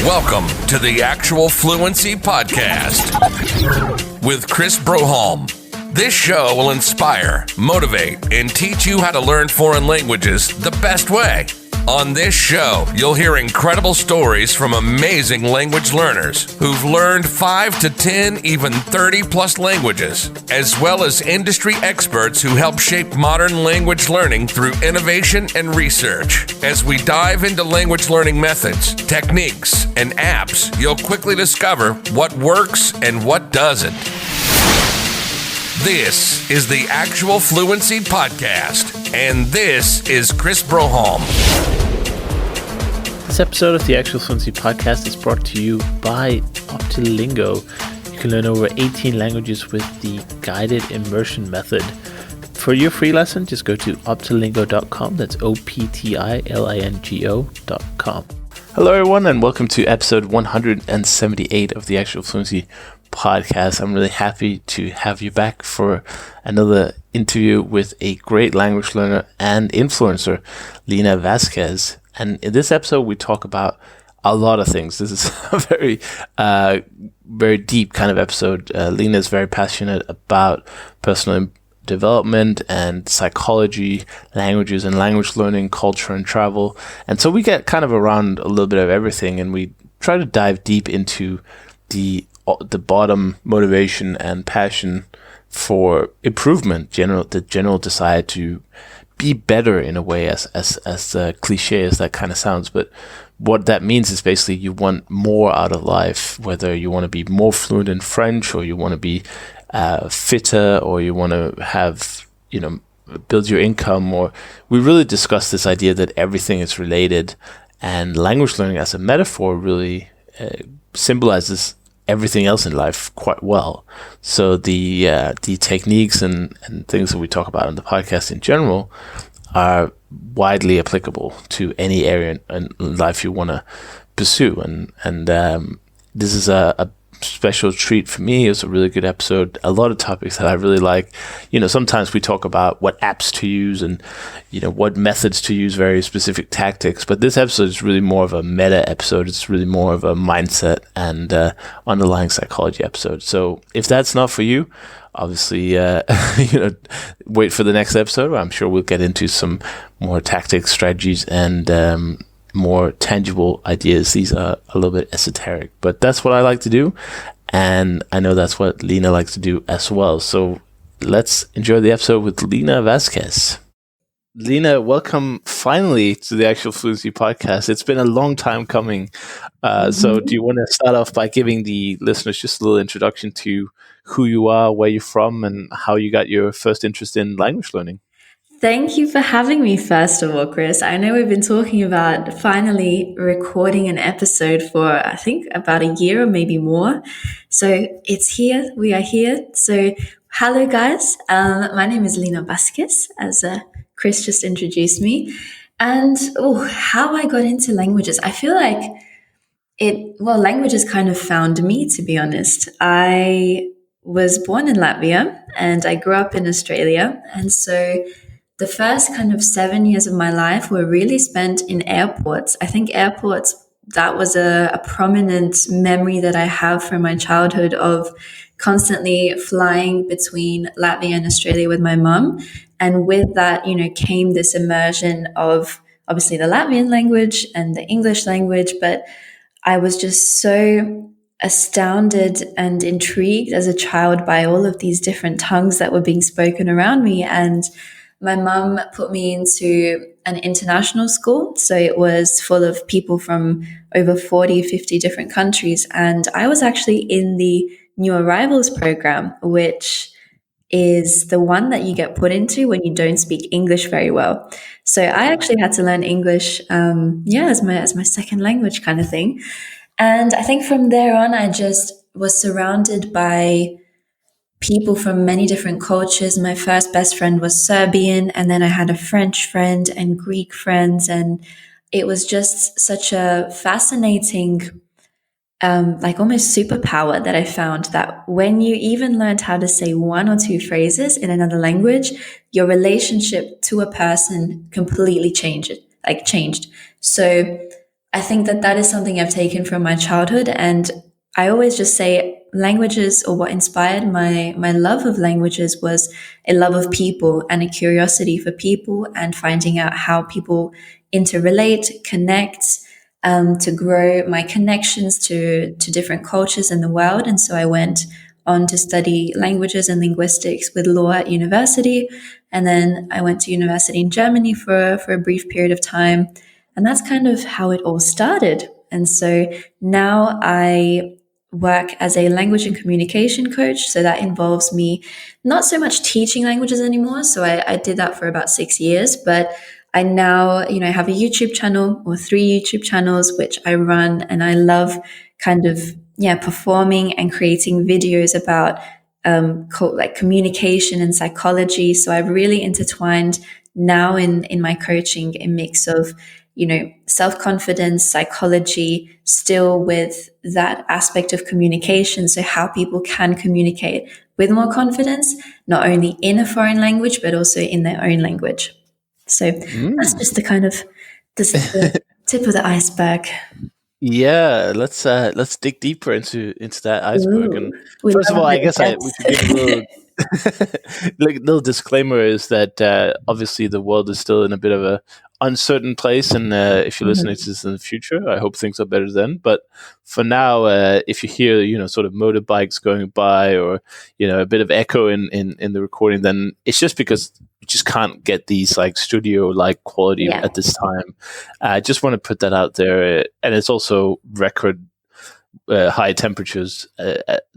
Welcome to the Actual Fluency Podcast with Chris Broholm. This show will inspire, motivate, and teach you how to learn foreign languages the best way. On this show, you'll hear incredible stories from amazing language learners who've learned 5 to 10, even 30 plus languages, as well as industry experts who help shape modern language learning through innovation and research. As we dive into language learning methods, techniques, and apps, you'll quickly discover what works and what doesn't. This is the Actual Fluency Podcast, and this is Chris Broholm. This episode of the Actual Fluency Podcast is brought to you by Optilingo. You can learn over 18 languages with the guided immersion method. For your free lesson, just go to optilingo.com. That's optilingo.com. Hello, everyone, and welcome to episode 178 of the Actual Fluency Podcast. I'm really happy to have you back for another interview with a great language learner and influencer, Lina Vasquez. And in this episode, we talk about a lot of things. This is a very deep kind of episode. Lina is very passionate about personal development and psychology, languages and language learning, culture and travel. And so we get kind of around a little bit of everything, and we try to dive deep into the bottom motivation and passion for improvement, the general desire to be better in a way, as cliche as that kind of sounds. But what that means is basically you want more out of life, whether you want to be more fluent in French, or you want to be fitter, or you want to have, build your income, or we really discuss this idea that everything is related, and language learning as a metaphor really symbolizes everything else in life quite well. So the techniques and things that we talk about on the podcast in general are widely applicable to any area in life you want to pursue. And this is a special treat for me. It was a really good episode. A lot of topics that I really like. Sometimes we talk about what apps to use and, what methods to use, very specific tactics. But this episode is really more of a meta episode. It's really more of a mindset and underlying psychology episode. So if that's not for you, obviously, wait for the next episode, where I'm sure we'll get into some more tactics, strategies, and more tangible ideas. These are a little bit esoteric, but that's what I like to do, and I know that's what Lina likes to do as well. So let's enjoy the episode with Lina Vasquez. Lina, welcome finally to the Actual Fluency Podcast. It's been a long time coming. So do you want to start off by giving the listeners just a little introduction to who you are, where you're from, and how you got your first interest in language learning? Thank you for having me, first of all, Chris. I know we've been talking about finally recording an episode for, I think, about a year or maybe more. So it's here. We are here. So hello, guys. My name is Lina Vasquez, as Chris just introduced me. And how I got into languages. I feel like languages kind of found me, to be honest. I was born in Latvia and I grew up in Australia. And so the first kind of 7 years of my life were really spent in airports. I think airports, that was a prominent memory that I have from my childhood of constantly flying between Latvia and Australia with my mum. And with that, came this immersion of obviously the Latvian language and the English language. But I was just so astounded and intrigued as a child by all of these different tongues that were being spoken around me. And my mum put me into an international school. So it was full of people from over 40, 50 different countries. And I was actually in the New Arrivals program, which is the one that you get put into when you don't speak English very well. So I actually had to learn English, as my second language kind of thing. And I think from there on, I just was surrounded by people from many different cultures. My first best friend was Serbian, and then I had a French friend and Greek friends. And it was just such a fascinating, almost superpower that I found, that when you even learned how to say one or two phrases in another language, your relationship to a person completely changed. So I think that that is something I've taken from my childhood. And I always just say languages, or what inspired my love of languages, was a love of people and a curiosity for people and finding out how people interrelate, connect, to grow my connections to different cultures in the world. And so I went on to study languages and linguistics with law at university. And then I went to university in Germany for a brief period of time. And that's kind of how it all started. And so now I work as a language and communication coach. So that involves me not so much teaching languages anymore. So I did that for about 6 years, but I now, have a YouTube channel, or 3 YouTube channels, which I run, and I love kind of, performing and creating videos about like communication and psychology. So I've really intertwined now in my coaching a mix of, self-confidence, psychology, still with that aspect of communication. So how people can communicate with more confidence, not only in a foreign language, but also in their own language. So that's just the kind of the tip of the iceberg. Yeah, let's dig deeper into that iceberg. And first of all, I guess we should give a little little disclaimer is that obviously the world is still in a bit of a uncertain place, and if you're listening to this in the future, I hope things are better then. But for now, if you hear sort of motorbikes going by, or a bit of echo in the recording, then it's just because we just can't get these like studio like quality at this time. I just want to put that out there, and it's also record high temperatures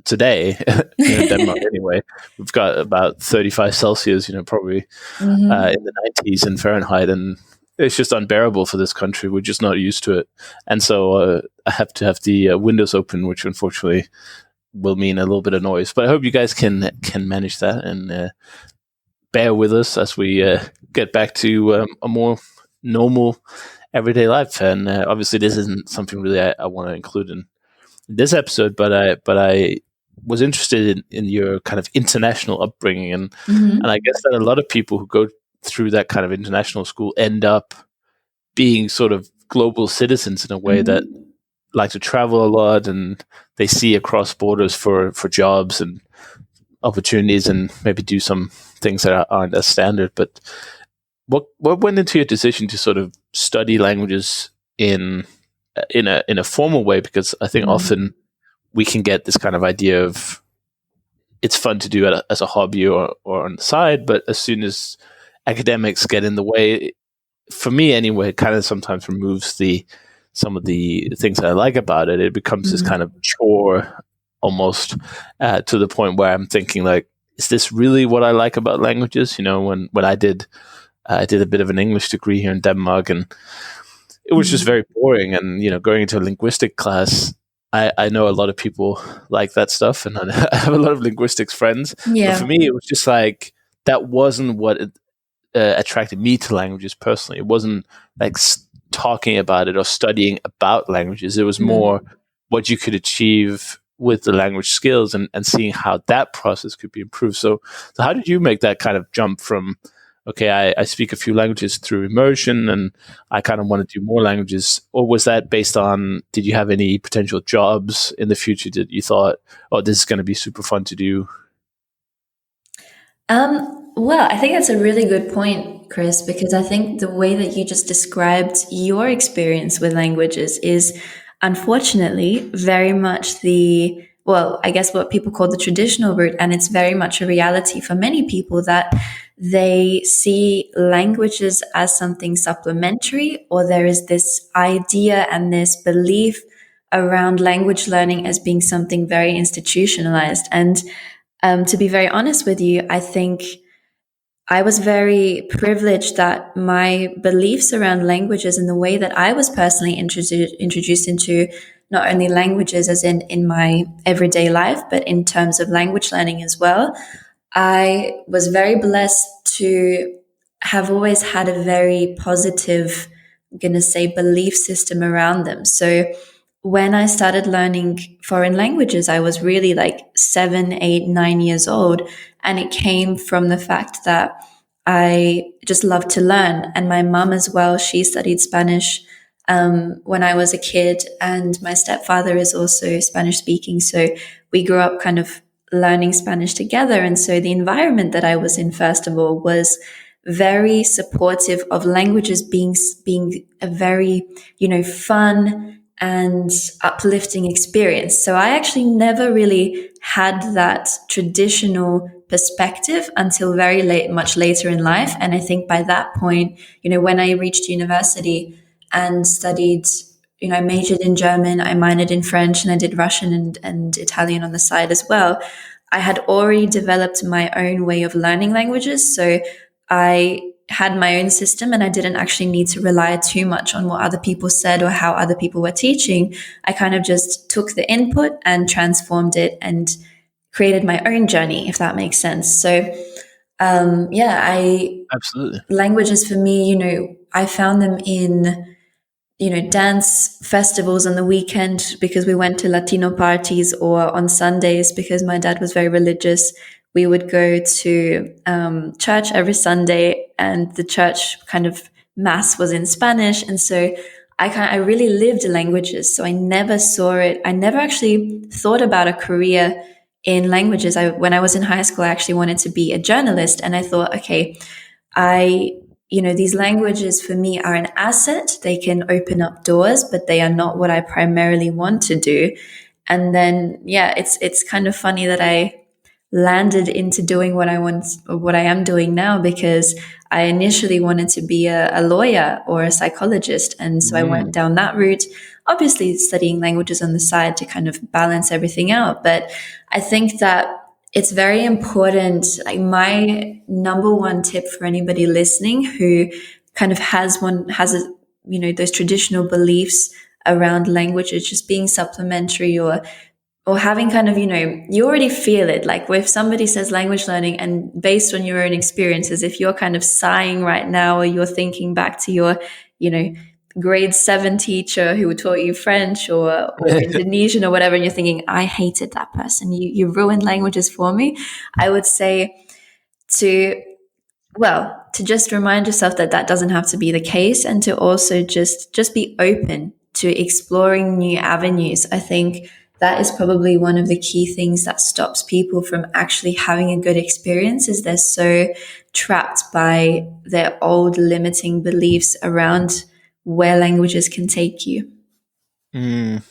today in Denmark. Anyway, we've got about 35 Celsius, probably in the 90s in Fahrenheit, and it's just unbearable for this country. We're just not used to it, and so I have to have the windows open, which unfortunately will mean a little bit of noise. But I hope you guys can manage that and bear with us as we get back to a more normal everyday life. And obviously, this isn't something really I want to include in this episode, but I was interested in your kind of international upbringing, and I guess that a lot of people who go through that kind of international school end up being sort of global citizens in a way that like to travel a lot, and they see across borders for jobs and opportunities, and maybe do some things that aren't as standard. But what went into your decision to sort of study languages in a formal way? Because I think often we can get this kind of idea of it's fun to do it as a hobby or on the side, but as soon as academics get in the way, for me anyway, it kind of sometimes removes some of the things that I like about it. It becomes this kind of chore almost, to the point where I'm thinking like, is this really what I like about languages? When I did a bit of an English degree here in Denmark, and it was just very boring. And going into a linguistic class, I know a lot of people like that stuff, and I have a lot of linguistics friends. Yeah. But for me, it was just like that wasn't what attracted me to languages personally. It wasn't like talking about it or studying about languages. It was more what you could achieve with the language skills, and seeing how that process could be improved. So how did you make that kind of jump from, okay, I speak a few languages through immersion, and I kind of want to do more languages? Or was that based on, did you have any potential jobs in the future that you thought, oh, this is going to be super fun to do? Well, I think that's a really good point, Chris, because I think the way that you just described your experience with languages is unfortunately very much I guess what people call the traditional route. And it's very much a reality for many people that they see languages as something supplementary, or there is this idea and this belief around language learning as being something very institutionalized. And to be very honest with you, I think I was very privileged that my beliefs around languages and the way that I was personally introduced into not only languages as in my everyday life, but in terms of language learning as well. I was very blessed to have always had a very positive, I'm going to say, belief system around them. So when I started learning foreign languages, I was really like 7, 8, 9 years old. And it came from the fact that I just loved to learn. And my mom as well, she studied Spanish when I was a kid, and my stepfather is also Spanish speaking. So we grew up kind of learning Spanish together. And so the environment that I was in, first of all, was very supportive of languages being a very, fun and uplifting experience. So I actually never really had that traditional perspective until very late, much later in life. And I think by that point, when I reached university and studied, I majored in German, I minored in French, and I did Russian and Italian on the side as well. I had already developed my own way of learning languages. So I had my own system, and I didn't actually need to rely too much on what other people said or how other people were teaching. I kind of just took the input and transformed it and created my own journey, if that makes sense. So, Absolutely. Languages for me, I found them in, dance festivals on the weekend because we went to Latino parties, or on Sundays because my dad was very religious. We would go to church every Sunday, and the church kind of mass was in Spanish. And so I really lived languages. So I never saw it. I never actually thought about a career in languages. When I was in high school, I actually wanted to be a journalist. And I thought, okay, these languages for me are an asset. They can open up doors, but they are not what I primarily want to do. And then, it's kind of funny that I landed into doing what I am doing now, because I initially wanted to be a lawyer or a psychologist. And so I went down that route, obviously studying languages on the side to kind of balance everything out. But I think that it's very important. Like, my number one tip for anybody listening who kind of has those traditional beliefs around languages just being supplementary, or having kind of, you already feel it. Like, if somebody says language learning, and based on your own experiences, if you're kind of sighing right now, or you're thinking back to your, grade 7 teacher who taught you French or Indonesian or whatever, and you're thinking, I hated that person, you ruined languages for me, I would say to just remind yourself that doesn't have to be the case, and to also just be open to exploring new avenues. I think that is probably one of the key things that stops people from actually having a good experience, is they're so trapped by their old limiting beliefs around where languages can take you. And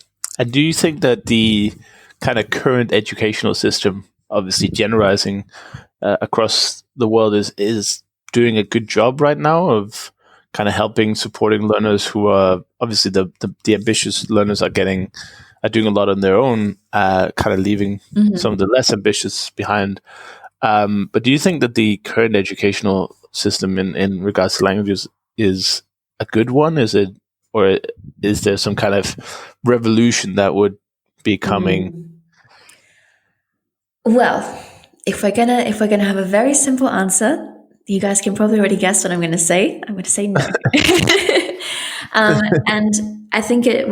do you think that the kind of current educational system, obviously generalizing across the world, is doing a good job right now of kind of supporting learners who are obviously the ambitious learners are doing a lot on their own, kind of leaving some of the less ambitious behind. But do you think that the current educational system in regards to languages is a good one? Is it, or is there some kind of revolution that would be coming? Well, if we're gonna have a very simple answer, you guys can probably already guess what I'm going to say. I'm going to say no. And I think it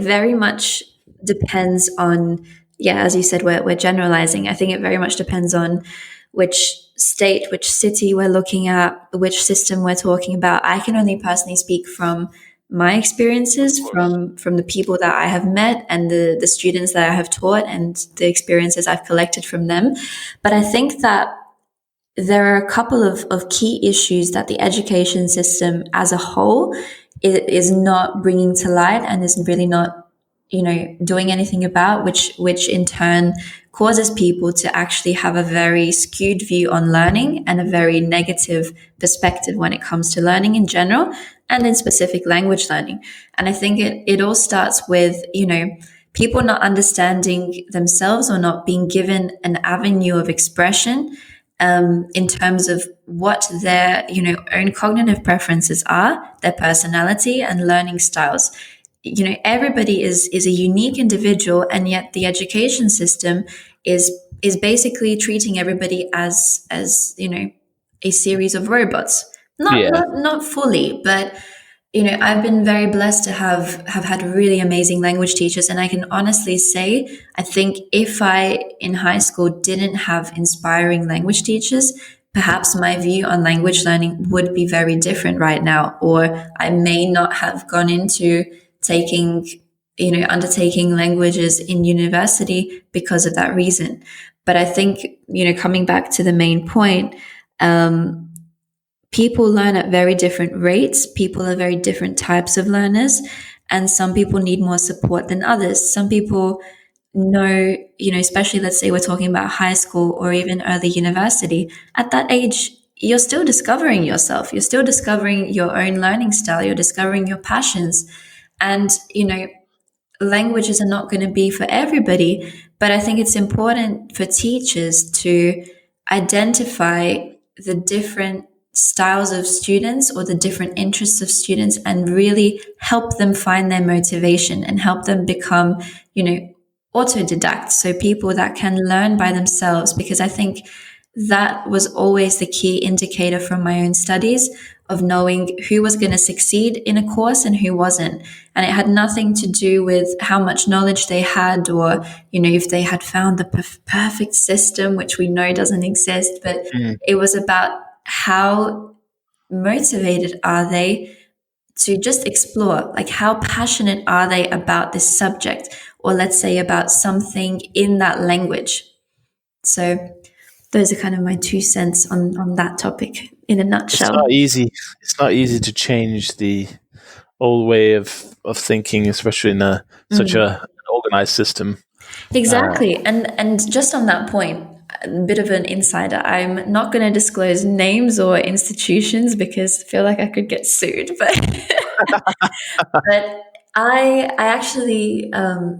very much depends on, as you said, we're generalizing. I think it very much depends on which state, which city we're looking at, which system we're talking about. I can only personally speak from my experiences, from the people that I have met and the students that I have taught and the experiences I've collected from them. But I think that there are a couple of key issues that the education system as a whole is not bringing to light and is really not, doing anything about, which in turn causes people to actually have a very skewed view on learning and a very negative perspective when it comes to learning in general and in specific language learning. And I think it all starts with, people not understanding themselves or not being given an avenue of expression in terms of what their, own cognitive preferences are, their personality and learning styles. Everybody is a unique individual, and yet the education system is basically treating everybody as a series of robots. Not fully, but I've been very blessed to have had really amazing language teachers, and I can honestly say, I think if I in high school didn't have inspiring language teachers, perhaps my view on language learning would be very different right now, or I may not have gone into taking, undertaking languages in university because of that reason. But I think, coming back to the main point, people learn at very different rates. People are very different types of learners, and some people need more support than others. Some people know, especially let's say we're talking about high school or even early university, at that age, you're still discovering yourself. You're still discovering your own learning style. You're discovering your passions. And, languages are not going to be for everybody, but I think it's important for teachers to identify the different styles of students or the different interests of students and really help them find their motivation and help them become, autodidacts. So people that can learn by themselves, because I think that was always the key indicator from my own studies of knowing who was going to succeed in a course and who wasn't. And it had nothing to do with how much knowledge they had or, if they had found the perfect system, which we know doesn't exist, but it was about how motivated are they to just explore, like how passionate are they about this subject, or let's say about something in that language. So those are kind of my 2 cents on that topic in a nutshell. It's not easy to change the old way of thinking, especially in such an organized system. Exactly. And just on that point, a bit of an insider, I'm not going to disclose names or institutions because I feel like I could get sued, but I actually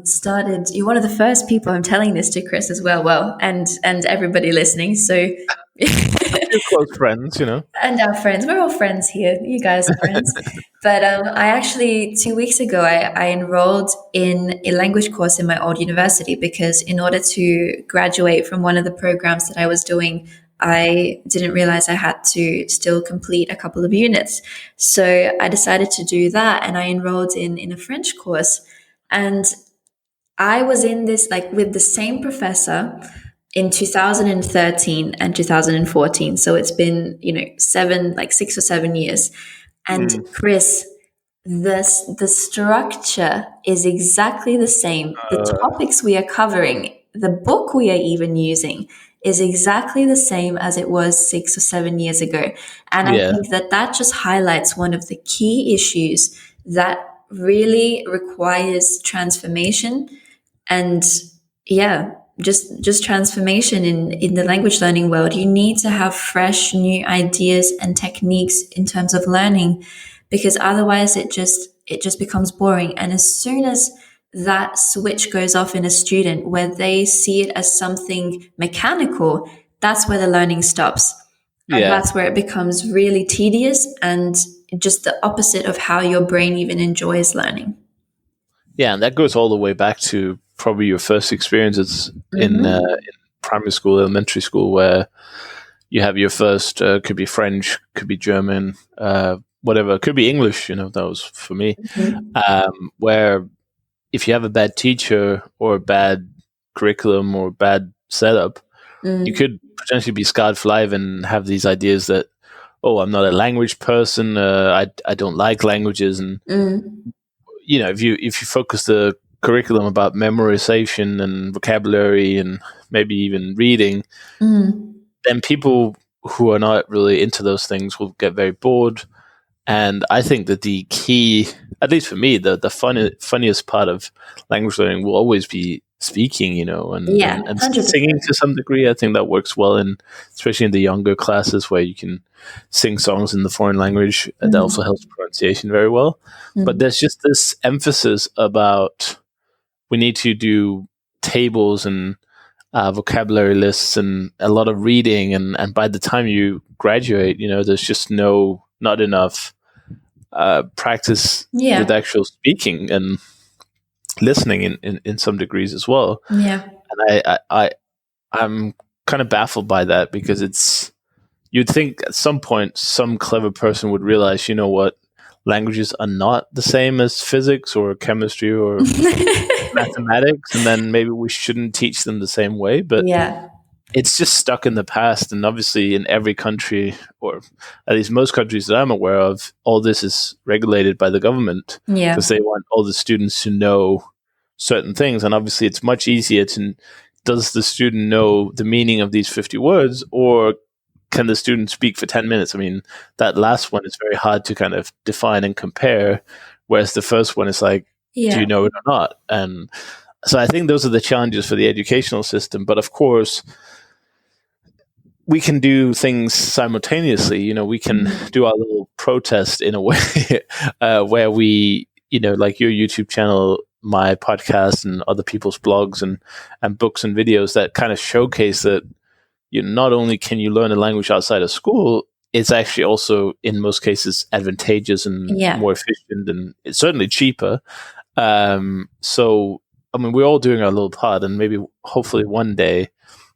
started. You're one of the first people I'm telling this to, Chris, as well. Well, and everybody listening. So You're close friends, and our friends. We're all friends here. You guys are friends. But I actually 2 weeks ago I enrolled in a language course in my old university because in order to graduate from one of the programs that I was doing, I didn't realize I had to still complete a couple of units. So I decided to do that and I enrolled in a French course. And I was in this like with the same professor in 2013 and 2014. So it's been, 6 or 7 years. And Chris, the structure is exactly the same. The topics we are covering, the book we are even using is exactly the same as it was 6 or 7 years ago. And I think that just highlights one of the key issues that really requires transformation and just transformation in the language learning world. You need to have fresh new ideas and techniques in terms of learning, because otherwise it just becomes boring. And as soon as that switch goes off in a student where they see it as something mechanical, that's where the learning stops. And that's where it becomes really tedious and just the opposite of how your brain even enjoys learning. Yeah, and that goes all the way back to probably your first experiences in primary school, elementary school, where you have your first, could be French, could be German, whatever, could be English, that was for me, where if you have a bad teacher or a bad curriculum or a bad setup, you could potentially be scarred for life and have these ideas that, oh, I'm not a language person, I don't like languages, and if you focus the curriculum about memorization and vocabulary and maybe even reading, then people who are not really into those things will get very bored. And I think that the key, at least for me, the funniest part of language learning will always be speaking, and singing to some degree. I think that works well, especially in the younger classes where you can sing songs in the foreign language. That also helps pronunciation very well. But there's just this emphasis about we need to do tables and vocabulary lists and a lot of reading. And by the time you graduate, there's just not enough practice with actual speaking and listening in some degrees as well. Yeah. And I'm kind of baffled by that, because you'd think at some point some clever person would realize, what, languages are not the same as physics or chemistry or mathematics, and then maybe we shouldn't teach them the same way. But it's just stuck in the past. And obviously in every country, or at least most countries that I'm aware of, all this is regulated by the government because they want all the students to know certain things. And obviously it's much easier to, does the student know the meaning of these 50 words, or can the student speak for 10 minutes? I mean, that last one is very hard to kind of define and compare, whereas the first one is like, do you know it or not? And so I think those are the challenges for the educational system. But of course, we can do things simultaneously. You know, we can do our little protest in a way where we, you know, like your YouTube channel, my podcast, and other people's blogs and books and videos that kind of showcase that you not only can you learn a language outside of school, it's actually also in most cases advantageous and more efficient, and it's certainly cheaper. So, I mean, we're all doing our little part, and maybe hopefully one day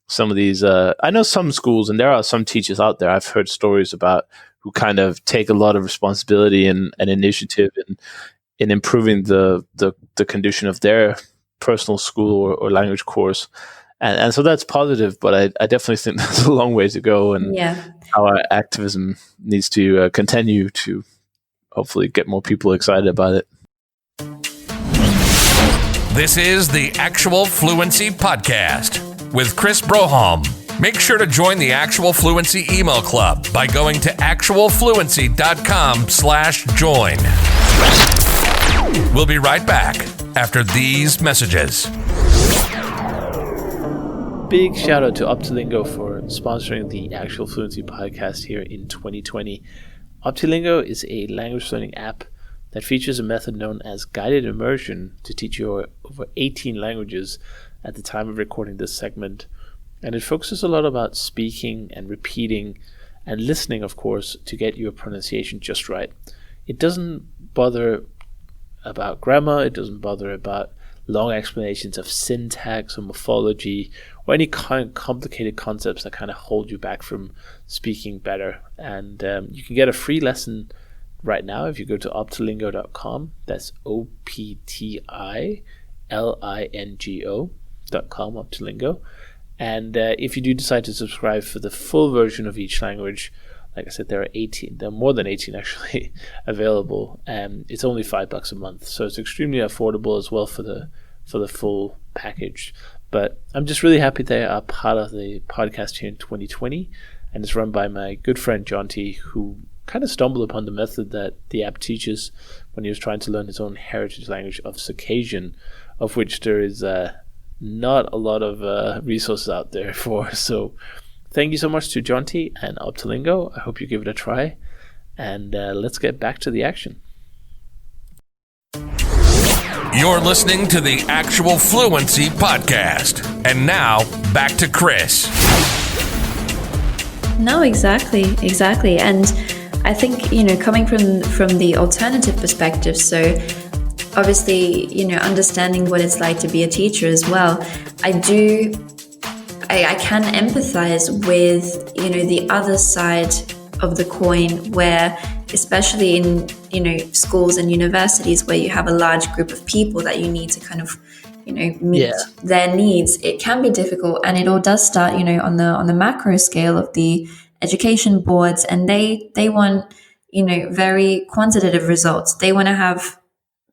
some of these, I know some schools, and there are some teachers out there, I've heard stories about, who kind of take a lot of responsibility and initiative in improving the condition of their personal school or language course. And so that's positive, but I definitely think there's a long way to go, and our activism needs to continue to hopefully get more people excited about it. This is the Actual Fluency Podcast with Chris Broholm. Make sure to join the Actual Fluency email club by going to actualfluency.com/join. We'll be right back after these messages. Big shout out to Optilingo for sponsoring the Actual Fluency podcast here in 2020. Optilingo is a language learning app that features a method known as guided immersion to teach you over 18 languages at the time of recording this segment. And it focuses a lot about speaking and repeating and listening, of course, to get your pronunciation just right. It doesn't bother about grammar, it doesn't bother about long explanations of syntax or morphology or any kind of complicated concepts that kind of hold you back from speaking better. And you can get a free lesson right now if you go to optilingo.com. That's OPTILINGO.com, Optilingo. And if you do decide to subscribe for the full version of each language, like I said, there are more than 18 actually available. It's only $5 a month, so it's extremely affordable as well for the full package. But I'm just really happy they are part of the podcast here in 2020, and it's run by my good friend John T, who kind of stumbled upon the method that the app teaches when he was trying to learn his own heritage language of Circassian, of which there is not a lot of resources out there for. So thank you so much to John T and Optilingo. I hope you give it a try, and let's get back to the action. You're listening to the Actual Fluency Podcast. And now, back to Chris. No, exactly. And I think, coming from the alternative perspective, so obviously, understanding what it's like to be a teacher as well, I can empathize with, the other side of the coin, where especially in, schools and universities where you have a large group of people that you need to kind of, meet their needs, it can be difficult. And it all does start, on the macro scale of the education boards, and they want, very quantitative results. They want to have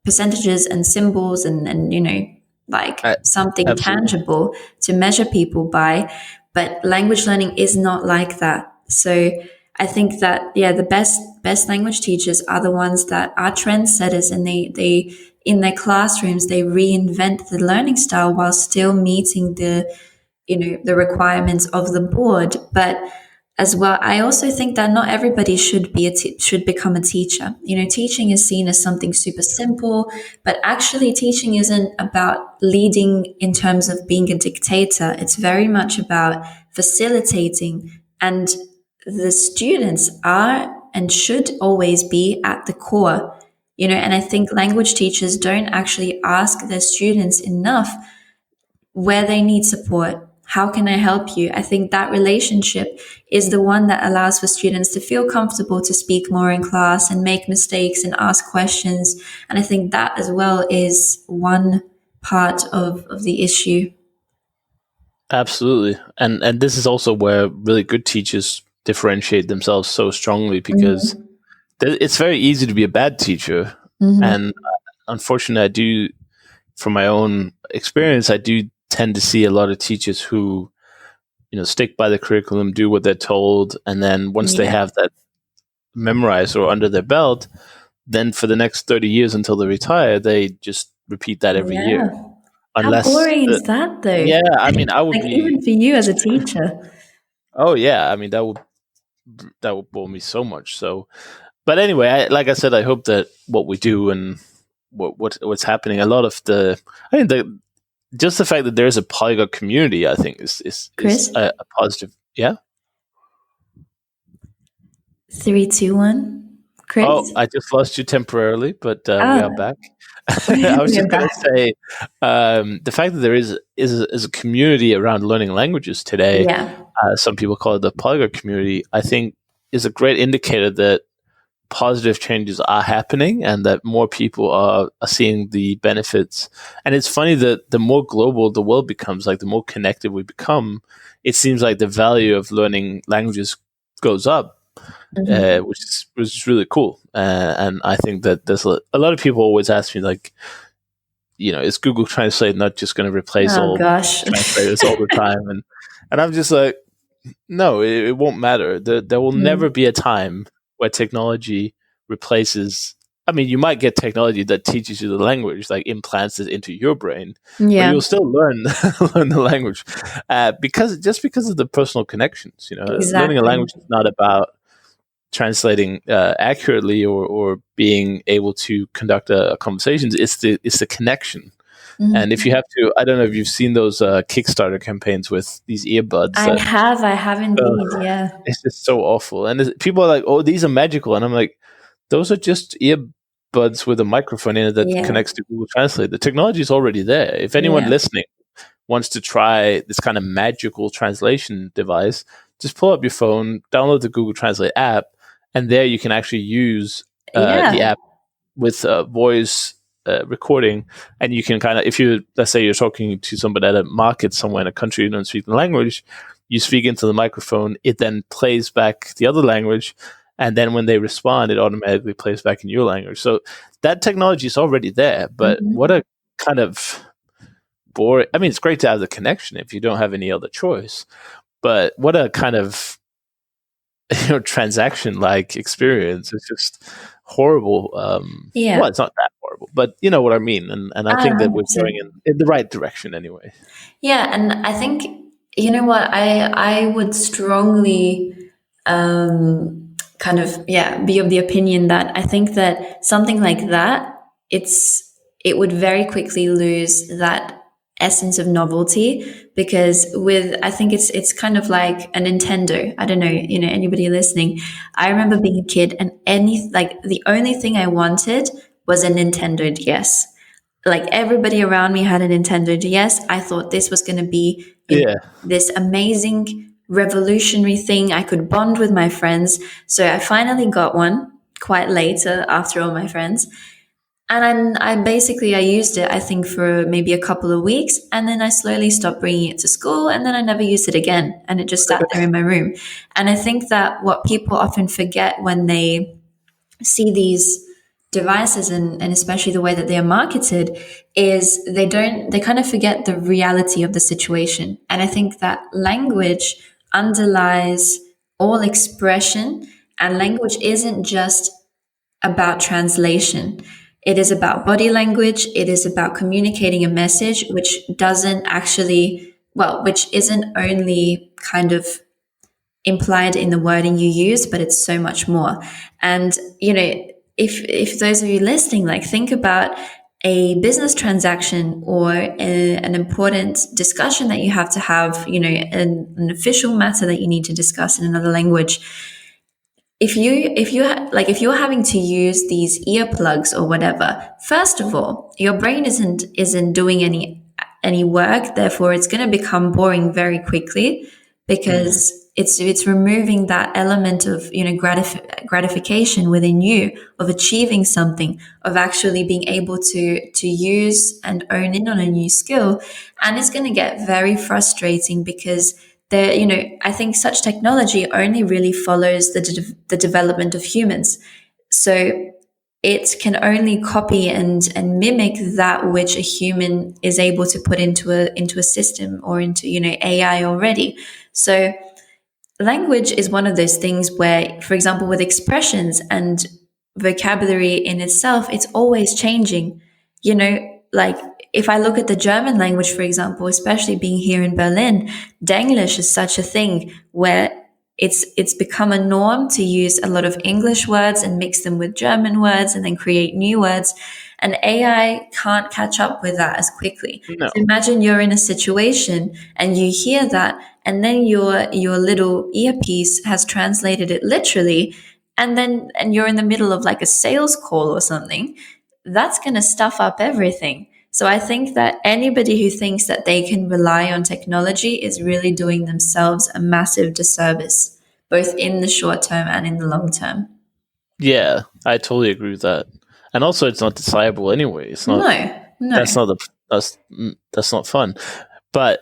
percentages and symbols and something tangible to measure people by. But language learning is not like that. So I think that, the best language teachers are the ones that are trendsetters, and they in their classrooms, they reinvent the learning style while still meeting the requirements of the board. But as well, I also think that not everybody should become a teacher. Teaching is seen as something super simple, but actually teaching isn't about leading in terms of being a dictator. It's very much about facilitating, and the students are and should always be at the core. And I think language teachers don't actually ask their students enough where they need support. How can I help you? I think that relationship is the one that allows for students to feel comfortable to speak more in class and make mistakes and ask questions. And I think that as well is one part of the issue. Absolutely. And this is also where really good teachers differentiate themselves so strongly, because Mm-hmm. it's very easy to be a bad teacher. Mm-hmm. And unfortunately, I do, from my own experience, I do tend to see a lot of teachers who, stick by the curriculum, do what they're told, and then once they Yeah. have that memorized or under their belt, then for the next 30 years until they retire, they just repeat that every year. Yeah. How Unless, boring is that though? yeah, I mean, I would Like be, even for you as a teacher. oh yeah, I mean, that would bore me so much. So, but anyway, like I said, I hope that what we do and what's happening, a lot of I think that just the fact that there is a polyglot community, I think is Chris, a positive. Yeah. 3, 2, 1. Oh, Chris? I just lost you temporarily, but we are Ah, back. I was we're just going to back. say the fact that there is a community around learning languages today. Yeah. Some people call it the polyglot community. I think is a great indicator that positive changes are happening and that more people are seeing the benefits. And it's funny that the more global the world becomes, like the more connected we become, it seems like the value of learning languages goes up, Mm-hmm. which is really cool. And I think that there's a lot of people always ask me, like, is Google Translate not just going to replace Oh all gosh. translators all the time? And I'm just like, no, it won't matter. There will never Mm. be a time where technology replaces. I mean, you might get technology that teaches you the language, like implants it into your brain, but Yeah, you'll still learn learn the language because of the personal connections. Learning a exactly. language is not about translating accurately or being able to conduct a conversation. It's the connection. And if you Mhm. have to, I don't know if you've seen those Kickstarter campaigns with these earbuds that I have uh, indeed. Yeah, it's just so awful. And people are like, "Oh, these are magical," and I'm like, "Those are just earbuds with a microphone in it that yeah, connects to Google Translate. The technology is already there. If anyone yeah, listening wants to try this kind of magical translation device, just pull up your phone, download the Google Translate app, and there you can actually use the yeah, app with voice recording, and you can kind of, if you, let's say you're talking to somebody at a market somewhere in a country you don't speak the language, you speak into the microphone, it then plays back the other language, and then when they respond, it automatically plays back in your language. So that technology is already there, but what hmm, a kind of boring, I mean, it's great to have the connection if you don't have any other choice, but what a kind of transaction like experience. It's just horrible. yeah. Well, it's not that horrible, but you know what I mean. And I think that we're going 100%. in the right direction anyway. Yeah, and I think you know what I would strongly kind of be of the opinion that I think that something like that it would very quickly lose that essence of novelty because with I think it's kind of like a Nintendo. I don't know, anybody listening. I remember being a kid and the only thing I wanted was a Nintendo DS. Like everybody around me had a Nintendo DS. I thought this was going to be, Yeah, this amazing revolutionary thing. I could bond with my friends. So I finally got one quite later after all my friends. And then I used it, I think, for maybe a couple of weeks. And then I slowly stopped bringing it to school. And then I never used it again. And it just sat there in my room. And I think that what people often forget when they see these devices and especially the way that they are marketed is they kind of forget the reality of the situation. And I think that language underlies all expression, and language isn't just about translation. It is about body language. It is about communicating a message, which isn't only kind of implied in the wording you use, but it's so much more. And if those of you listening, like, think about a business transaction or an important discussion that you have to have, an official matter that you need to discuss in another language. If you're having to use these earplugs or whatever, first of all, your brain isn't doing any work. Therefore, it's going to become boring very quickly because it's removing that element of, gratification within you, of achieving something, of actually being able to use and own in on a new skill. And it's going to get very frustrating because I think such technology only really follows the development of humans. So it can only copy and mimic that which a human is able to put into a system or into AI already. So language is one of those things where, for example, with expressions and vocabulary in itself, it's always changing. Like if I look at the German language, for example, especially being here in Berlin, Denglish is such a thing where it's become a norm to use a lot of English words and mix them with German words and then create new words. And AI can't catch up with that as quickly. No. So imagine you're in a situation and you hear that, and then your little earpiece has translated it literally, and you're in the middle of like a sales call or something. That's going to stuff up everything. So I think that anybody who thinks that they can rely on technology is really doing themselves a massive disservice, both in the short term and in the long term. Yeah, I totally agree with that. And also, it's not desirable anyway. It's not. No. That's not fun. But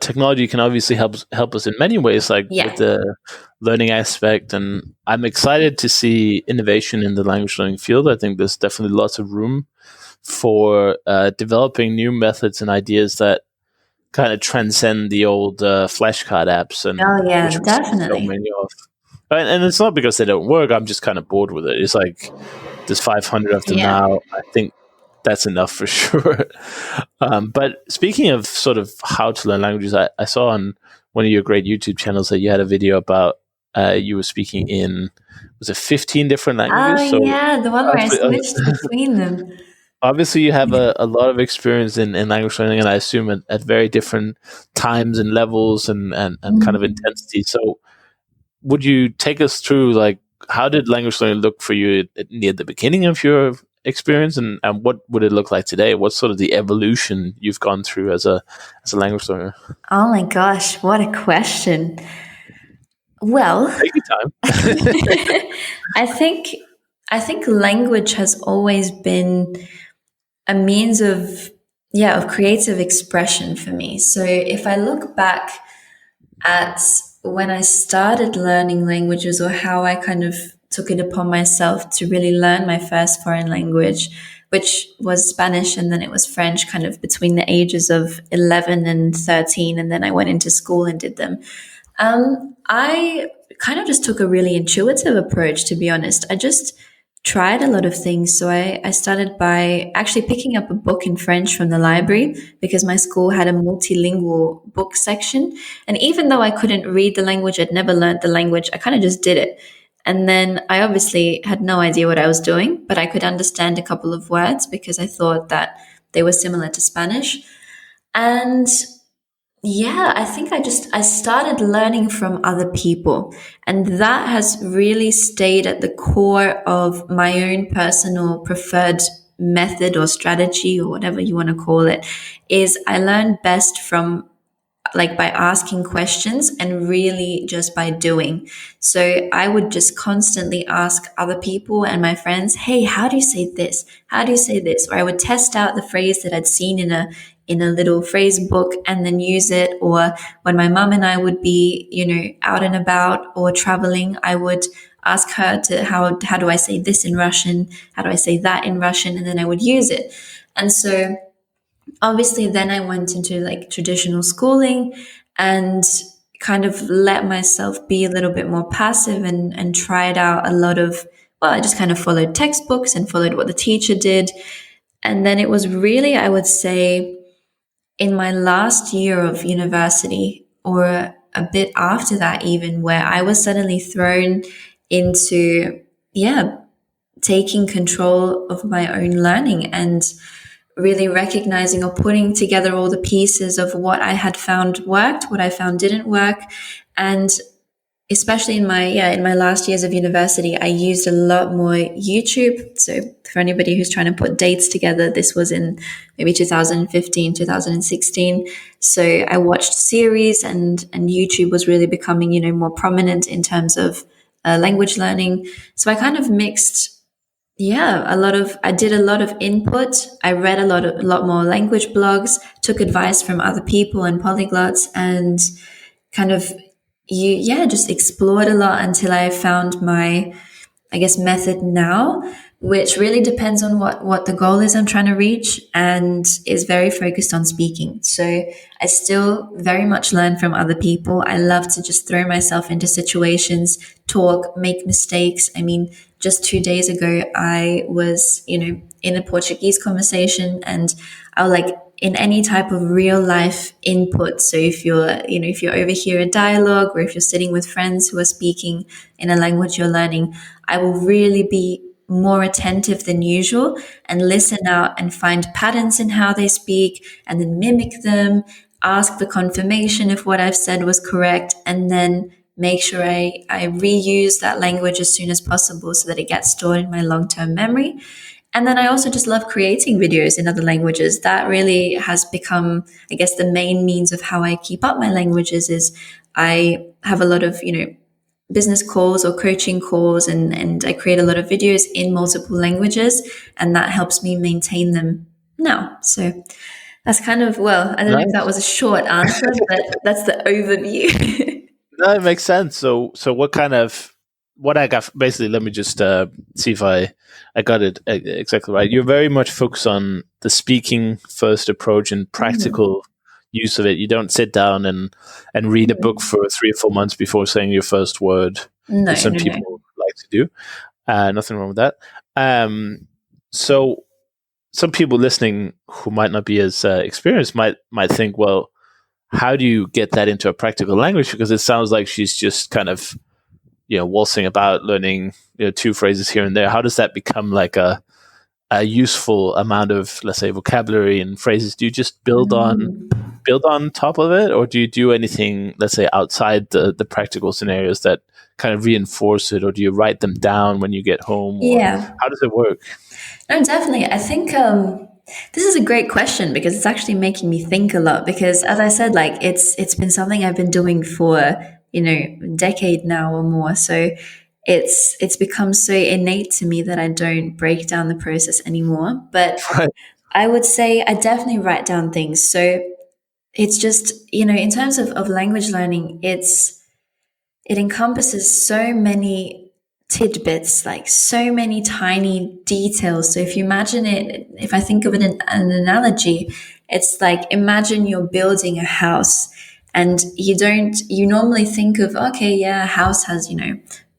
technology can obviously help us in many ways, like with the learning aspect. And I'm excited to see innovation in the language learning field. I think there's definitely lots of room for developing new methods and ideas that kind of transcend the old flashcard apps. And which definitely. So many of. And it's not because they don't work. I'm just kind of bored with it. It's like there's 500 of them now. I think that's enough for sure. But speaking of sort of how to learn languages, I saw on one of your great YouTube channels that you had a video about you were speaking in, was it 15 different languages? The one where I switched between them. Obviously, you have a lot of experience in language learning, and I assume at very different times and levels and kind of intensity. So would you take us through, like, how did language learning look for you near the beginning of your experience, and what would it look like today? What's sort of the evolution you've gone through as a language learner? Oh my gosh, what a question. Well, take your time. I think language has always been a means of creative expression for me. So if I look back at when I started learning languages, or how I kind of took it upon myself to really learn my first foreign language, which was Spanish, and then it was French, kind of between the ages of 11 and 13. And then I went into school and did them. I kind of just took a really intuitive approach, to be honest. I just tried a lot of things. So I started by actually picking up a book in French from the library, because my school had a multilingual book section. And even though I couldn't read the language, I'd never learned the language, I kind of just did it. And then I obviously had no idea what I was doing, but I could understand a couple of words because I thought that they were similar to Spanish. And I think I started learning from other people, and that has really stayed at the core of my own personal preferred method or strategy, or whatever you want to call it. Is I learn best from, like, by asking questions and really just by doing. So I would just constantly ask other people and my friends, hey, how do you say this? How do you say this? Or I would test out the phrase that I'd seen in a little phrase book and then use it. Or when my mom and I would be, out and about or traveling, I would ask her how do I say this in Russian? How do I say that in Russian? And then I would use it. And so obviously then I went into like traditional schooling and kind of let myself be a little bit more passive and tried out a lot of, I just kind of followed textbooks and followed what the teacher did. And then it was really, I would say, in my last year of university, or a bit after that even, where I was suddenly thrown into, taking control of my own learning and really recognizing or putting together all the pieces of what I had found worked, what I found didn't work. And especially in my last years of university, I used a lot more YouTube. So for anybody who's trying to put dates together, this was in maybe 2015, 2016. So I watched series, and YouTube was really becoming, more prominent in terms of language learning. So I kind of mixed, I did a lot of input. I read a lot more language blogs, took advice from other people and polyglots, and kind of just explored a lot until I found my, I guess, method now, which really depends on what the goal is I'm trying to reach, and is very focused on speaking. So I still very much learn from other people. I love to just throw myself into situations, talk, make mistakes. I mean, just 2 days ago, I was, in a Portuguese conversation, and I was like, in any type of real life input. So if if you overhear a dialogue, or if you're sitting with friends who are speaking in a language you're learning, I will really be more attentive than usual and listen out and find patterns in how they speak, and then mimic them, ask for confirmation if what I've said was correct, and then make sure I reuse that language as soon as possible so that it gets stored in my long-term memory. And then I also just love creating videos in other languages. That really has become, I guess, the main means of how I keep up my languages. Is I have a lot of, business calls or coaching calls, and I create a lot of videos in multiple languages, and that helps me maintain them now. So that's kind of, well, I don't know if that was a short answer, but that's the overview. No, it makes sense. So what I got, basically, let me just see if I got it exactly right. You're very much focused on the speaking first approach and practical use of it. You don't sit down and read a book for 3 or 4 months before saying your first word. No, some people like to do. Nothing wrong with that. So some people listening who might not be as experienced might think, well, how do you get that into a practical language? Because it sounds like she's just kind of, waltzing about, learning 2 phrases here and there. How does that become like a useful amount of, let's say, vocabulary and phrases? Do you just build on top of it, or do you do anything, let's say, outside the practical scenarios that kind of reinforce it, or do you write them down when you get home? Yeah. How does it work? No, definitely. I think this is a great question, because it's actually making me think a lot. Because as I said, like it's been something I've been doing for a decade now or more. So it's become so innate to me that I don't break down the process anymore. But Right. I would say I definitely write down things. So it's just, in terms of language learning, it encompasses so many tidbits, like so many tiny details. So if you imagine it, if I think of it in an analogy, it's like, imagine you're building a house, and you normally think of, okay, yeah, a house has,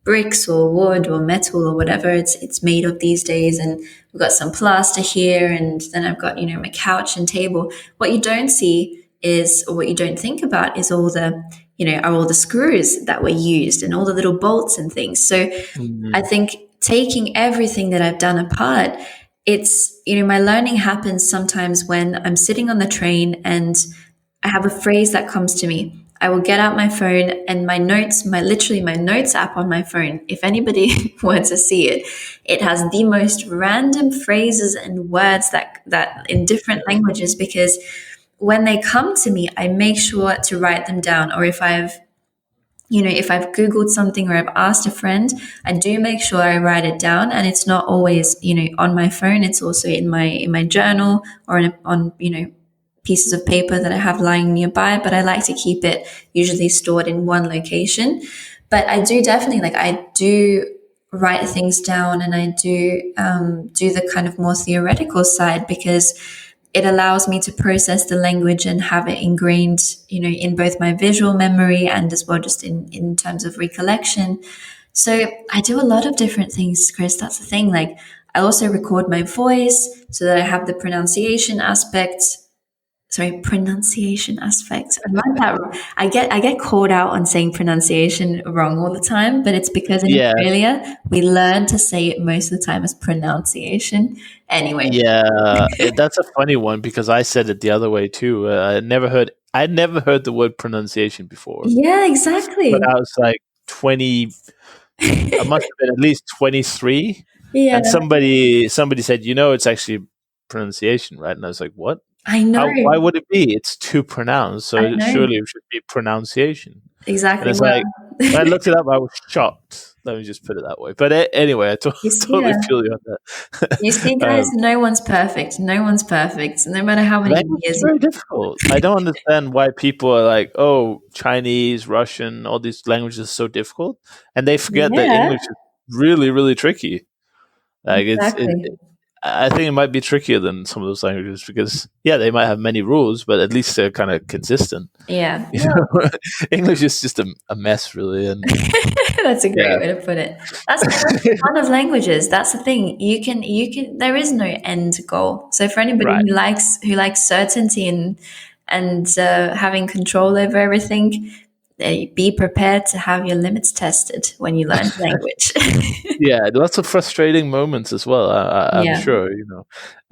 bricks or wood or metal or whatever it's made of these days, and we've got some plaster here, and then I've got, my couch and table. What you don't see is, or what you don't think about, is all the screws that were used and all the little bolts and things. So I think taking everything that I've done apart, it's, my learning happens sometimes when I'm sitting on the train and I have a phrase that comes to me. I will get out my phone and my notes, my notes app on my phone. If anybody were to see it, it has the most random phrases and words that in different languages, because when they come to me, I make sure to write them down. Or if I've Googled something, or I've asked a friend, I do make sure I write it down. And it's not always, on my phone. It's also in my journal, or on pieces of paper that I have lying nearby, but I like to keep it usually stored in one location. But I do definitely, I do write things down, and I do the kind of more theoretical side, because it allows me to process the language and have it ingrained, in both my visual memory and as well just in terms of recollection. So I do a lot of different things, Chris. That's the thing. Like, I also record my voice so that I have the pronunciation aspect. I like that. I get called out on saying pronunciation wrong all the time, but it's because in Australia we learn to say it most of the time as pronunciation. Anyway. Yeah, that's a funny one, because I said it the other way too. I'd never heard the word pronunciation before. Yeah, exactly. But I was like 20. I must have been at least 23. Yeah, And somebody said, it's actually pronunciation, right? And I was like, what? I know. Why would it be? It's too pronounced, I so know. surely it should be pronunciation. And Exactly. it's Well, like, when I looked it up, I was shocked. Let me just put it that way. But anyway, I totally yeah. feel you on that. You see, guys, no one's perfect. No one's perfect. No matter how many Language is years very difficult. I don't understand why people are like, oh, Chinese, Russian, all these languages are so difficult. And they forget that Yeah, English is really, really tricky. Like exactly. I think it might be trickier than some of those languages because, yeah, they might have many rules, but at least they're kind of consistent. Yeah. You know? English is just a mess, really. And That's a great yeah, way to put it. That's the fun of languages. That's the thing. There is no end goal. So for anybody right. who likes certainty and having control over everything, be prepared to have your limits tested when you learn language. Yeah, lots of frustrating moments as well. I'm Yeah. sure,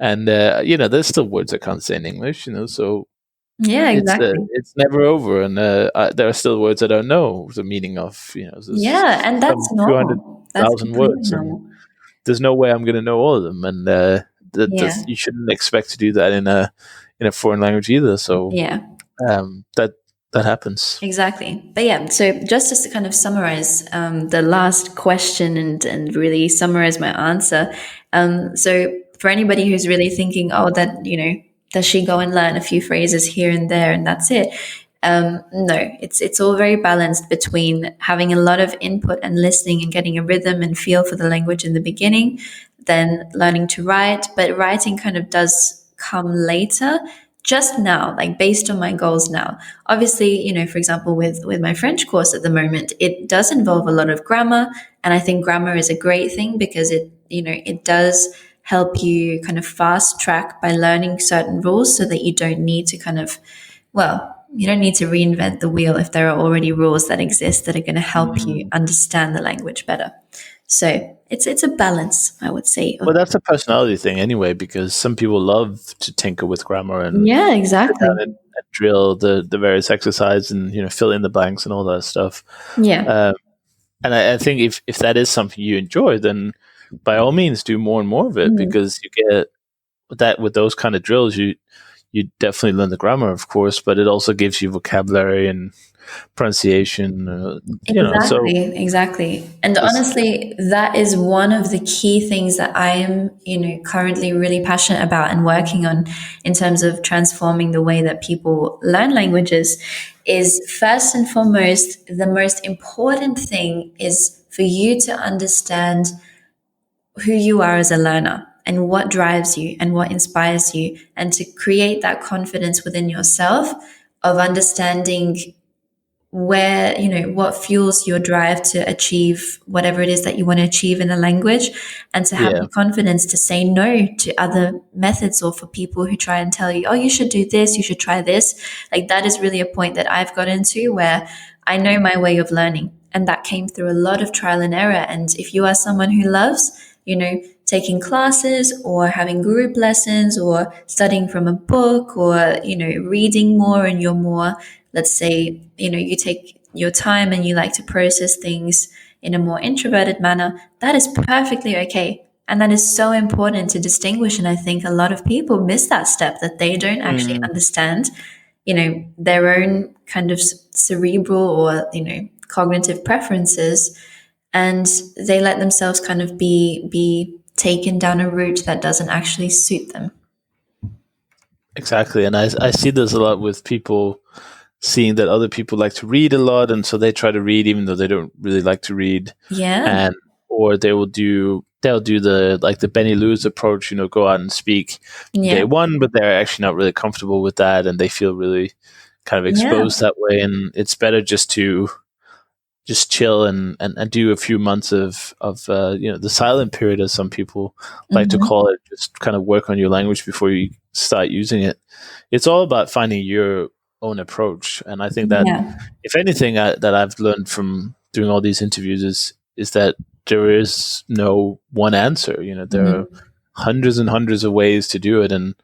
and there's still words I can't say in English, so Yeah, exactly. it's never over, and there are still words I don't know the meaning of. There's Yeah, and that's some normal. That's 200,000 completely words, and normal. there's no way I'm going to know all of them, and Yeah. you shouldn't expect to do that in a foreign language either. So Yeah. That happens. Exactly. But yeah, so just to kind of summarize the last question and really summarize my answer. So for anybody who's really thinking, oh, does she go and learn a few phrases here and there and that's it? No, it's all very balanced between having a lot of input and listening and getting a rhythm and feel for the language in the beginning, then learning to write. But writing kind of does come later, just now, like based on my goals now. Obviously, for example, with my French course at the moment, it does involve a lot of grammar, and I think grammar is a great thing because it does help you kind of fast track by learning certain rules so that you don't need to you don't need to reinvent the wheel if there are already rules that exist that are going to help you understand the language better. So it's a balance, I would say. Well, that's a personality thing anyway, because some people love to tinker with grammar and Yeah, exactly. and drill the various exercises and fill in the blanks and all that stuff. Yeah. And I think if that is something you enjoy, then by all means do more and more of it, because you get that with those kind of drills, you definitely learn the grammar, of course, but it also gives you vocabulary and pronunciation. Exactly. And honestly, that is one of the key things that I am, currently really passionate about and working on in terms of transforming the way that people learn languages. Is first and foremost, the most important thing is for you to understand who you are as a learner and what drives you and what inspires you, and to create that confidence within yourself of understanding what fuels your drive to achieve whatever it is that you want to achieve in a language, and to have the confidence to say no to other methods or for people who try and tell you, oh, you should do this, you should try this. Like, that is really a point that I've got into where I know my way of learning, and that came through a lot of trial and error. And if you are someone who loves taking classes or having group lessons or studying from a book or reading more, and you're more, let's say, you take your time and you like to process things in a more introverted manner, that is perfectly okay. And that is so important to distinguish. And I think a lot of people miss that step, that they don't actually understand, their own kind of cerebral or, cognitive preferences. And they let themselves kind of be taken down a route that doesn't actually suit them. Exactly. And I see this a lot with people seeing that other people like to read a lot, and so they try to read even though they don't really like to read. Yeah. Or they'll do the Benny Lewis approach, go out and speak day one, but they're actually not really comfortable with that, and they feel really kind of exposed that way. And it's better just to chill and do a few months of the silent period, as some people like to call it. Just kind of work on your language before you start using it. It's all about finding your own approach, and I think that if anything that I've learned from doing all these interviews is that there is no one answer. There are hundreds and hundreds of ways to do it, and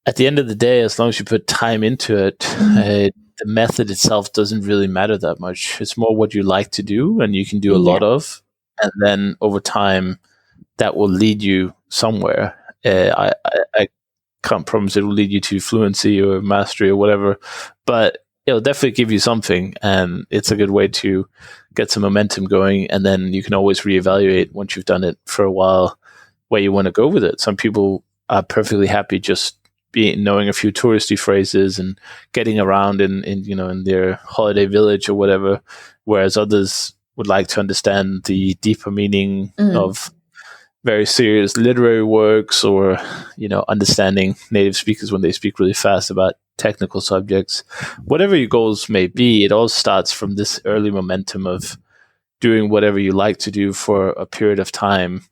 at the end of the day, as long as you put time into it, the method itself doesn't really matter that much. It's more what you like to do and you can do a lot of. And then over time, that will lead you somewhere. I can't promise it will lead you to fluency or mastery or whatever, but it'll definitely give you something. And it's a good way to get some momentum going. And then you can always reevaluate once you've done it for a while where you want to go with it. Some people are perfectly happy just knowing a few touristy phrases and getting around in their holiday village or whatever, whereas others would like to understand the deeper meaning of very serious literary works, or understanding native speakers when they speak really fast about technical subjects. Whatever your goals may be, it all starts from this early momentum of doing whatever you like to do for a period of time,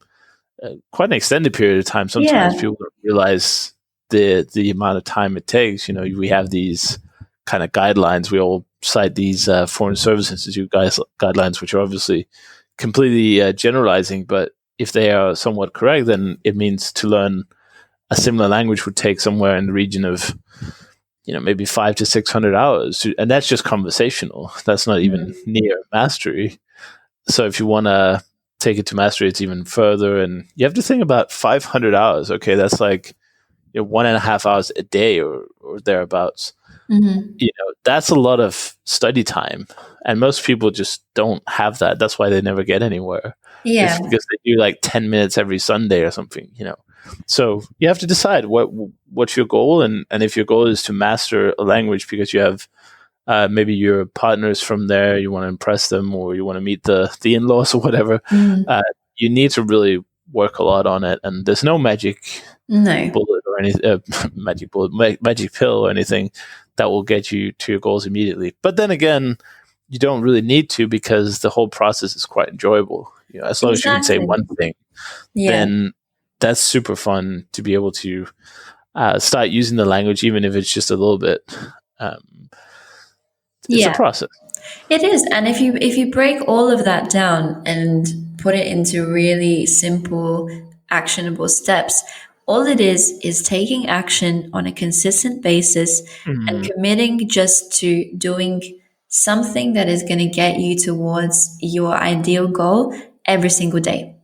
quite an extended period of time. Sometimes people don't realize the amount of time it takes. We have these kind of guidelines. We all cite these Foreign Service Institute guidelines, which are obviously completely generalizing, but if they are somewhat correct, then it means to learn a similar language would take somewhere in the region of, maybe 500 to 600 hours. And that's just conversational. That's not even near mastery. So if you want to take it to mastery, it's even further. And you have to think about 500 hours. Okay, that's like 1.5 hours a day or thereabouts. That's a lot of study time. And most people just don't have that. That's why they never get anywhere. It's because they do like 10 minutes every Sunday or something, So you have to decide what's your goal. And if your goal is to master a language because you have maybe your partners from there, you want to impress them, or you want to meet the in-laws or whatever, you need to really work a lot on it. And there's no magic bullet or anything, magic pill or anything that will get you to your goals immediately. But then again, you don't really need to, because the whole process is quite enjoyable. As long as you can say one thing, then that's super fun to be able to start using the language, even if it's just a little bit. It's a process. It is. And if you break all of that down and put it into really simple, actionable steps, all it is taking action on a consistent basis and committing just to doing something that is going to get you towards your ideal goal every single day.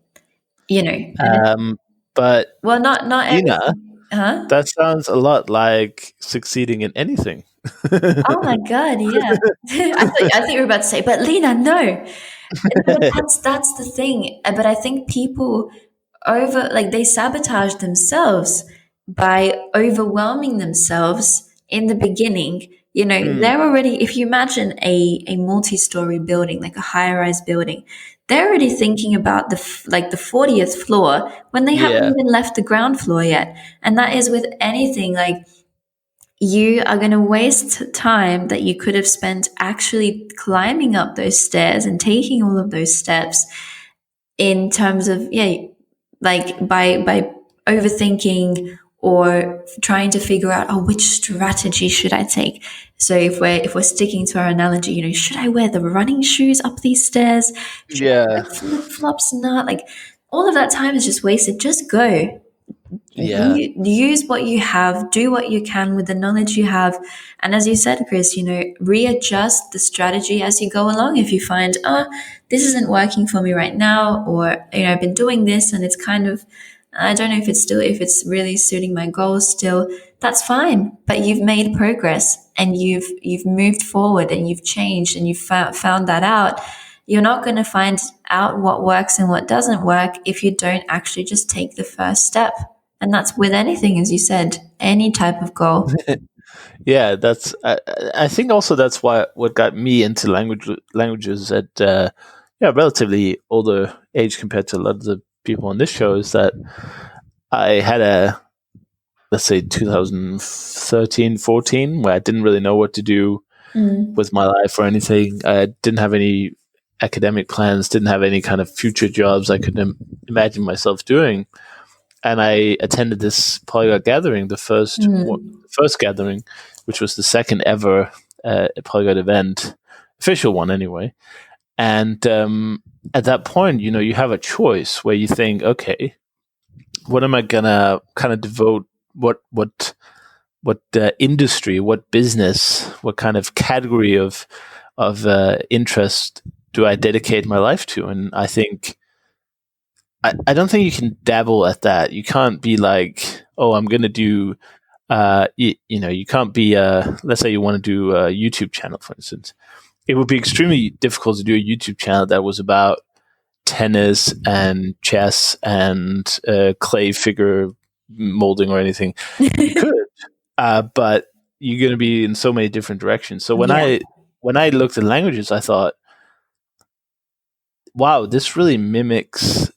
But not Lina, that sounds a lot like succeeding in anything. Oh my God, yeah. I thought you were about to say, but Lina, no. But that's the thing. But I think people they sabotage themselves by overwhelming themselves in the beginning. They're already, if you imagine a multi-story building, like a high-rise building, they're already thinking about the 40th floor when they haven't even left the ground floor yet. And that is with anything. Like, you are going to waste time that you could have spent actually climbing up those stairs and taking all of those steps, in terms of by overthinking or trying to figure out, which strategy should I take. So if we're sticking to our analogy, should I wear the running shoes up these stairs? Should I wear flip-flops? Not like, all of that time is just wasted. Just go. Use what you have, do what you can with the knowledge you have. And as you said, Chris, readjust the strategy as you go along. If you find, this isn't working for me right now, or, I've been doing this and it's kind of, I don't know if it's really suiting my goals still, that's fine. But you've made progress and you've moved forward and you've changed and you've found that out. You're not going to find out what works and what doesn't work if you don't actually just take the first step. And that's with anything, as you said, any type of goal. Yeah, that's. I think also that's what got me into languages at relatively older age compared to a lot of the people on this show, is that I had let's say 2013, 14, where I didn't really know what to do with my life or anything. I didn't have any academic plans, didn't have any kind of future jobs I could imagine myself doing. And I attended this polyglot gathering, the first gathering, which was the second ever polyglot event, official one anyway. And at that point, you have a choice where you think, okay, what am I gonna kind of devote? What industry, what business, what kind of category of interest do I dedicate my life to? And I think I don't think you can dabble at that. You can't be like, oh, I'm going to do, you can't be, let's say you want to do a YouTube channel, for instance. It would be extremely difficult to do a YouTube channel that was about tennis and chess and clay figure molding or anything. You could, but you're going to be in so many different directions. So when I looked at languages, I thought, wow, this really mimics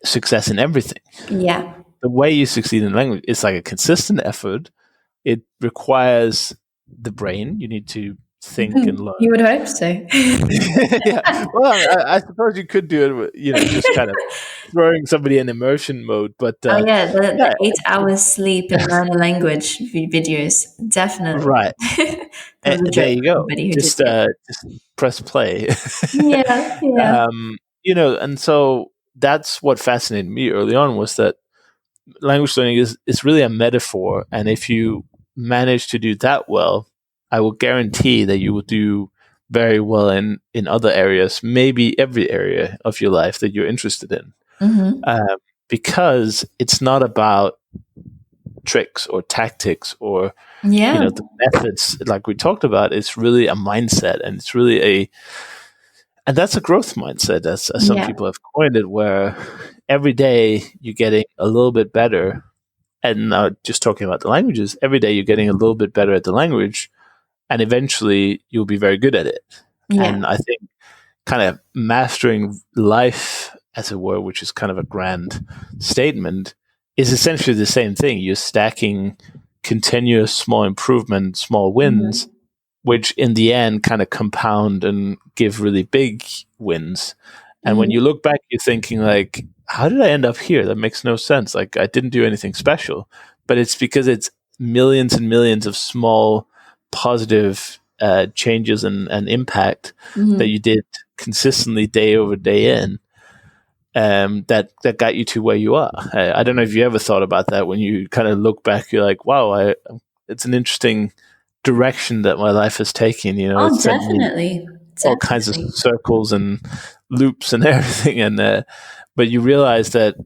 success in everything. Yeah. The way you succeed in language, it's like a consistent effort. It requires the brain. You need to think and learn. You would hope so. Yeah. Well, I suppose you could do it with, just kind of throwing somebody in immersion mode. But the 8 hours sleep and learn a language videos, definitely. Right. There you go. Just press play. Yeah. And so that's what fascinated me early on, was that language learning is really a metaphor. And if you manage to do that well, I will guarantee that you will do very well in other areas, maybe every area of your life that you're interested in. Mm-hmm. Because it's not about tricks or tactics or the methods like we talked about. It's really a mindset, and it's really and that's a growth mindset, as some people have coined it, where every day you're getting a little bit better. And not just talking about the languages, every day you're getting a little bit better at the language, and eventually you'll be very good at it. Yeah. And I think kind of mastering life, as it were, which is kind of a grand statement, is essentially the same thing. You're stacking continuous small improvement, small wins, which in the end kind of compound and give really big wins. And when you look back, you're thinking like, how did I end up here? That makes no sense. Like, I didn't do anything special. But it's because it's millions and millions of small positive changes and impact that you did consistently day over day in, that got you to where you are. I don't know if you ever thought about that. When you kind of look back, you're like, wow, it's an interesting direction that my life has taken. Oh, definitely. All kinds of circles and loops and everything. And but you realize that,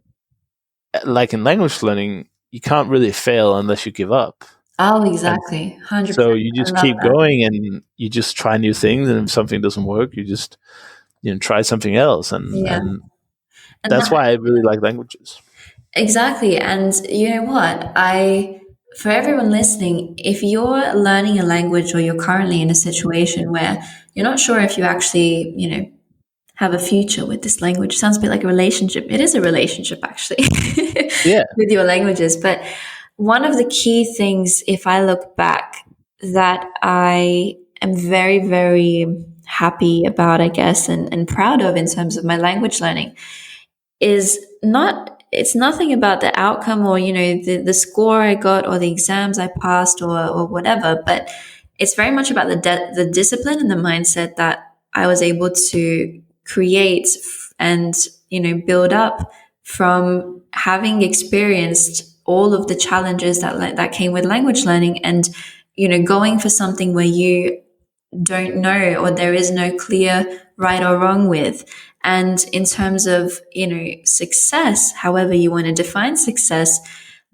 like in language learning, you can't really fail unless you give up. Oh, exactly. 100%. So you just keep going, and you just try new things. And if something doesn't work, you just try something else. And that's why I really like languages. Exactly. And you know what? For everyone listening, if you're learning a language or you're currently in a situation where you're not sure if you actually, have a future with this language, sounds a bit like a relationship. It is a relationship, actually, with your languages. But one of the key things, if I look back, that I am very, very happy about, I guess, and proud of in terms of my language learning, is it's nothing about the outcome or, the score I got or the exams I passed or whatever, but it's very much about the discipline and the mindset that I was able to create and, build up from having experienced all of the challenges that came with language learning, and, going for something where you don't know or there is no clear right or wrong with. And in terms of, success, however you want to define success,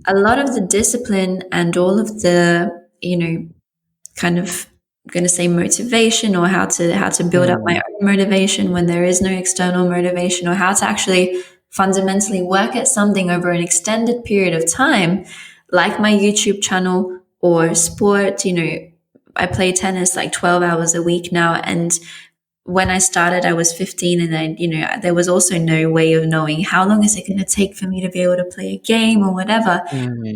a lot of the discipline and all of the, kind of, I'm going to say motivation, or how to build up my own motivation when there is no external motivation, or how to actually fundamentally work at something over an extended period of time, like my YouTube channel or sport. I play tennis like 12 hours a week now. And when I started, I was 15, and there was also no way of knowing how long is it going to take for me to be able to play a game or whatever.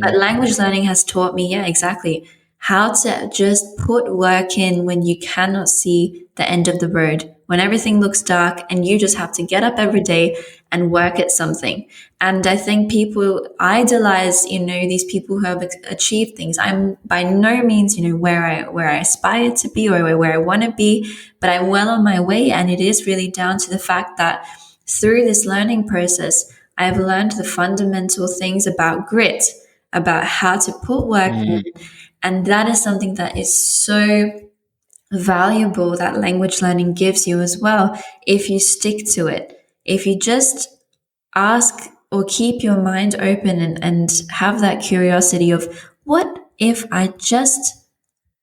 But language learning has taught me, exactly, how to just put work in when you cannot see the end of the road, when everything looks dark, and you just have to get up every day and work at something. And I think people idolize, these people who have achieved things. I'm by no means, where I aspire to be or where I want to be, but I'm well on my way. And it is really down to the fact that through this learning process, I've learned the fundamental things about grit, about how to put work in, And that is something that is so valuable that language learning gives you as well, if you stick to it. If you just ask or keep your mind open and have that curiosity of, what if I just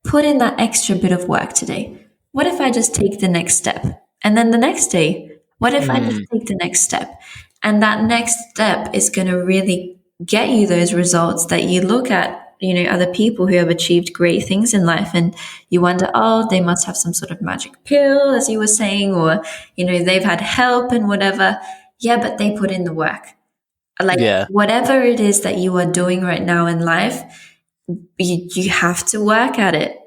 put in that extra bit of work today? What if I just take the next step? And then the next day, what if I just take the next step? And that next step is going to really get you those results that you look at, other people who have achieved great things in life, and you wonder, oh, they must have some sort of magic pill, as you were saying, or, they've had help and whatever. Yeah, but they put in the work. Like, whatever it is that you are doing right now in life, you have to work at it.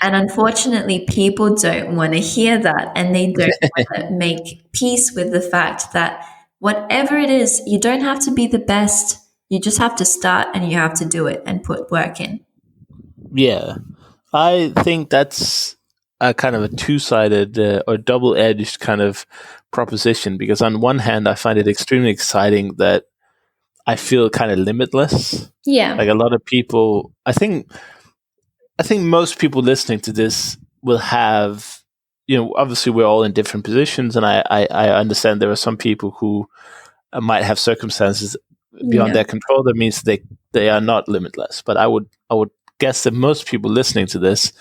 And unfortunately, people don't want to hear that, and they don't want to make peace with the fact that whatever it is, you don't have to be the best. You just have to start, and you have to do it and put work in. Yeah. I think that's a kind of a two-sided or double-edged kind of proposition, because on one hand, I find it extremely exciting that I feel kind of limitless. Yeah. Like a lot of people, I think most people listening to this will have, obviously we're all in different positions, and I understand there are some people who might have circumstances beyond their control. That means they are not limitless. But I would guess that most people listening to this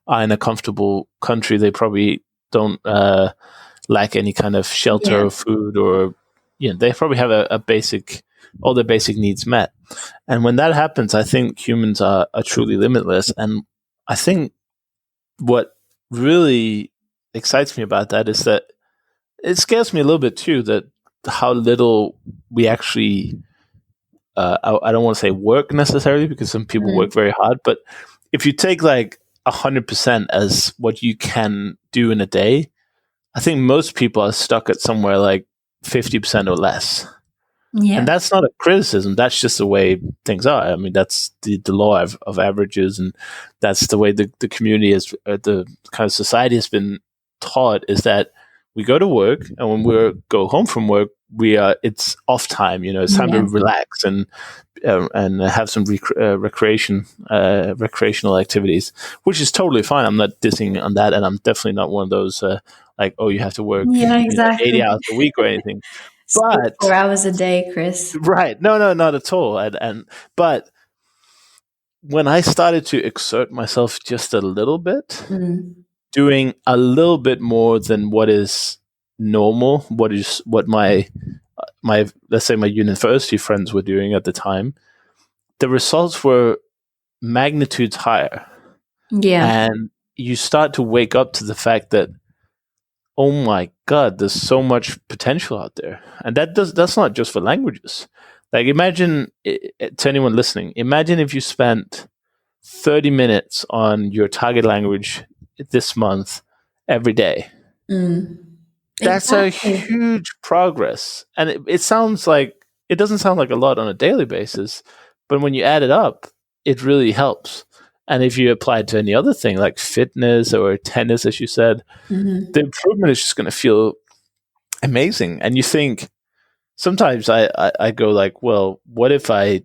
are in a comfortable country. They probably don't lack any kind of shelter or food, or they probably have all their basic needs met. And when that happens, I think humans are truly limitless. And I think what really excites me about that is that it scares me a little bit too, that how little we actually, I don't want to say work necessarily, because some people work very hard, but if you take like 100% as what you can do in a day, I think most people are stuck at somewhere like 50% or less. Yeah. And that's not a criticism. That's just the way things are. I mean, that's the law of averages, and that's the way the community is, the kind of society has been taught, is that we go to work, and when we go home from work, it's off time. It's time to relax and have some recreational activities, which is totally fine. I'm not dissing on that, and I'm definitely not one of those like, oh, you have to work 80 hours a week or anything. But 4 hours a day, Chris. Right. No, not at all. But when I started to exert myself just a little bit, doing a little bit more than what is normal, what my let's say my university friends were doing at the time, the results were magnitudes higher. Yeah. And you start to wake up to the fact that, oh my God, there's so much potential out there. And that's not just for languages. Like, imagine, to anyone listening, imagine if you spent 30 minutes on your target language this month every day. That's a huge progress. And it doesn't sound like a lot on a daily basis, but when you add it up, it really helps. And if you apply it to any other thing like fitness or tennis, as you said, the improvement is just going to feel amazing. And you think, sometimes I go like, well, what if I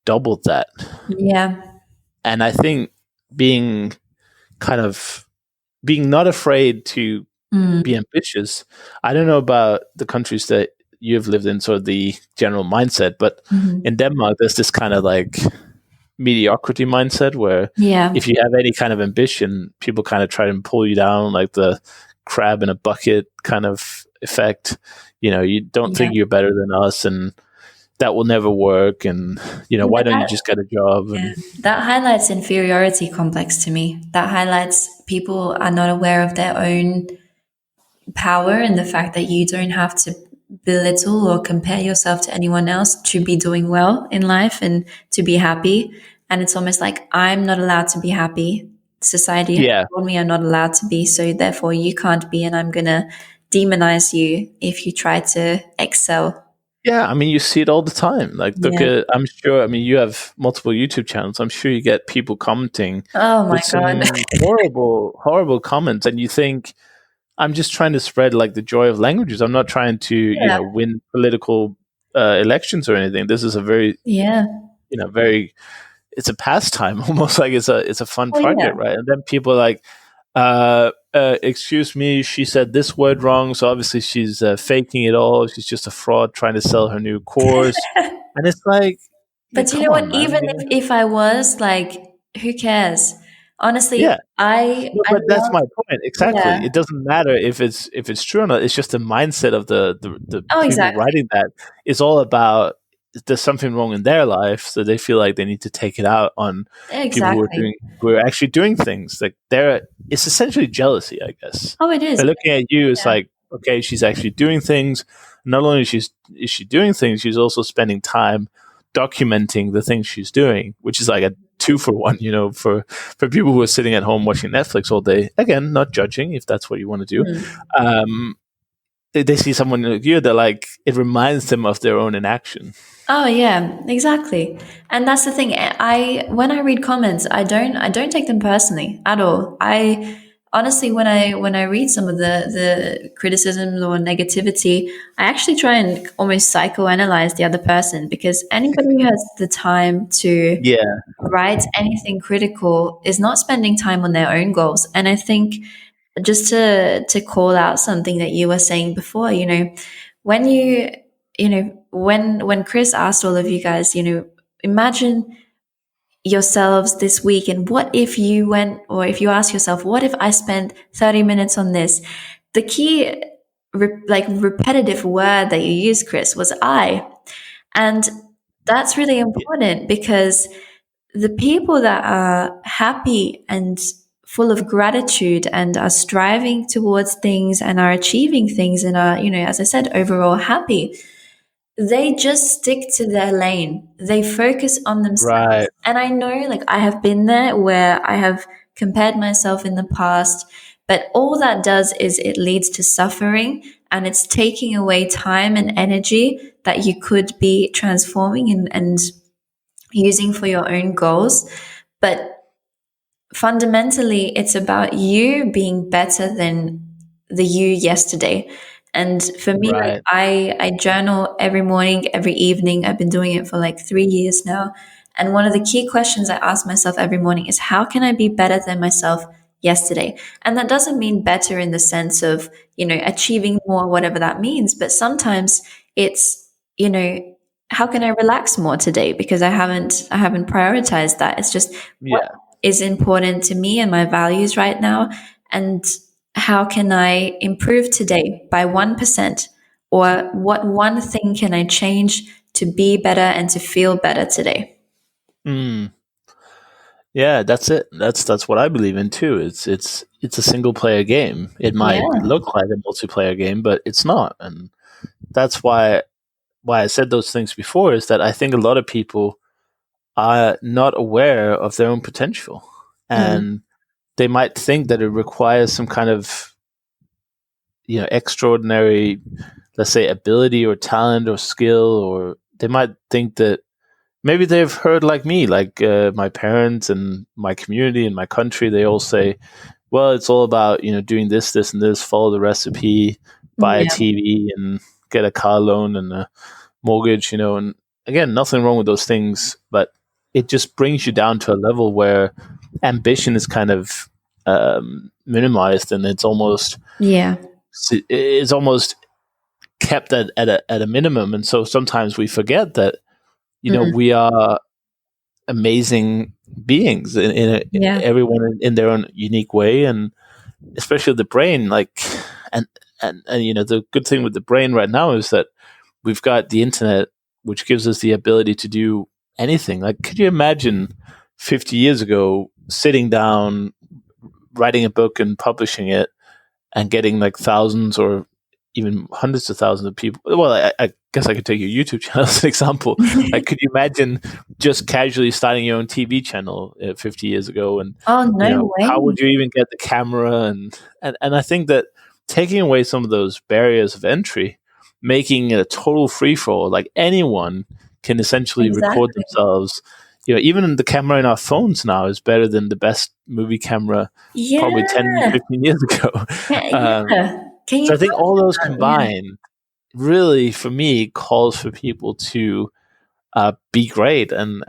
doubled that? Yeah. And I think being not afraid to be ambitious. I don't know about the countries that you've lived in, sort of the general mindset, but in Denmark, there's this kind of like mediocrity mindset where if you have any kind of ambition, people kind of try to pull you down, like the crab in a bucket kind of effect. You don't think you're better than us, and that will never work. And why don't you just get a job? That highlights inferiority complex to me. That highlights people are not aware of their own power, and the fact that you don't have to belittle or compare yourself to anyone else to be doing well in life and to be happy. And it's almost like, I'm not allowed to be happy. Society has told me I'm not allowed to be, so therefore you can't be, and I'm gonna demonize you if you try to excel. Yeah, I mean, you see it all the time. Like, look at, I'm sure, I mean, you have multiple YouTube channels. I'm sure you get people commenting with some horrible, horrible comments, and you think, I'm just trying to spread like the joy of languages. I'm not trying to, win political elections or anything. This is a very, very it's a pastime, almost like it's a fun Oh yeah. project, right? And then people are like, excuse me, she said this word wrong, so obviously she's faking it all. She's just a fraud trying to sell her new course, and it's like, yeah, But you come know what? on, man. Even if I was like, who cares? Honestly, Yeah, no, I but that's love. my point. Exactly. Yeah. It doesn't matter if it's true or not. It's just the mindset of the Oh, people exactly. writing that. It's all about there's something wrong in their life, so they feel like they need to take it out on people Exactly. who are actually doing things. Like it's essentially jealousy, I guess. Oh, it is. They're looking at you, it's Yeah. like, okay, she's actually doing things. Not only is she doing things, she's also spending time documenting the things she's doing, which is like a 2 for 1, for people who are sitting at home watching Netflix all day. Again, not judging if that's what you want to do. Mm. Um, they see someone like you, they're like, it reminds them of their own inaction. Oh yeah, exactly. And that's the thing. I when I read comments, I don't take them personally at all. I honestly, when I read some of the criticisms or negativity, I actually try and almost psychoanalyze the other person, because anybody who has the time to Yeah, write anything critical is not spending time on their own goals. And I think, just to call out something that you were saying before, when when Chris asked all of you guys, imagine yourselves this week, and what if you went, or if you ask yourself, what if I spent 30 minutes on this? The key repetitive word that you used, Chris, was I. And that's really important, because the people that are happy and full of gratitude and are striving towards things and are achieving things and are, as I said, overall happy, they just stick to their lane. They focus on themselves. right, And I know, like, I have been there where I have compared myself in the past, but all that does is it leads to suffering, and it's taking away time and energy that you could be transforming and using for your own goals. But fundamentally, it's about you being better than the you yesterday. And for me, like, right. I journal every morning, every evening. I've been doing it for like 3 years now. And one of the key questions I ask myself every morning is, how can I be better than myself yesterday? And that doesn't mean better in the sense of, achieving more, whatever that means. But sometimes it's, how can I relax more today? Because I haven't prioritized that. It's just, what Yeah. is important to me and my values right now, and how can I improve today by 1%, or what one thing can I change to be better and to feel better today? Mm. Yeah, that's it. That's what I believe in too. It's a single player game. It might Yeah. look like a multiplayer game, but it's not. And that's why I said those things before, is that I think a lot of people are not aware of their own potential. Mm. And they might think that it requires some kind of, extraordinary, let's say, ability or talent or skill, or they might think that maybe they've heard like me, like my parents and my community and my country, they all say, well, it's all about, doing this and this, follow the recipe, buy a Yeah. TV and get a car loan and a mortgage, and again, nothing wrong with those things, but it just brings you down to a level where ambition is kind of minimized, and Yeah. it's almost kept at a minimum. And so sometimes we forget that, Mm. we are amazing beings Yeah. everyone in their own unique way, and especially the brain, like, and the good thing with the brain right now is that we've got the internet, which gives us the ability to do anything. Like, could you imagine 50 years ago sitting down, writing a book and publishing it, and getting like thousands or even hundreds of thousands of people? Well, I guess I could take your YouTube channel as an example. Like, could you imagine just casually starting your own TV channel 50 years ago? And, Oh, no how way. would you even get the camera? And I think that taking away some of those barriers of entry, making it a total free for all, like anyone can essentially record Exactly. themselves. Even the camera in our phones now is better than the best movie camera probably 10, Yeah. 15 years ago. Yeah. Um, Can you so I think all those imagine that? Yeah. combined really, for me, calls for people to be great. And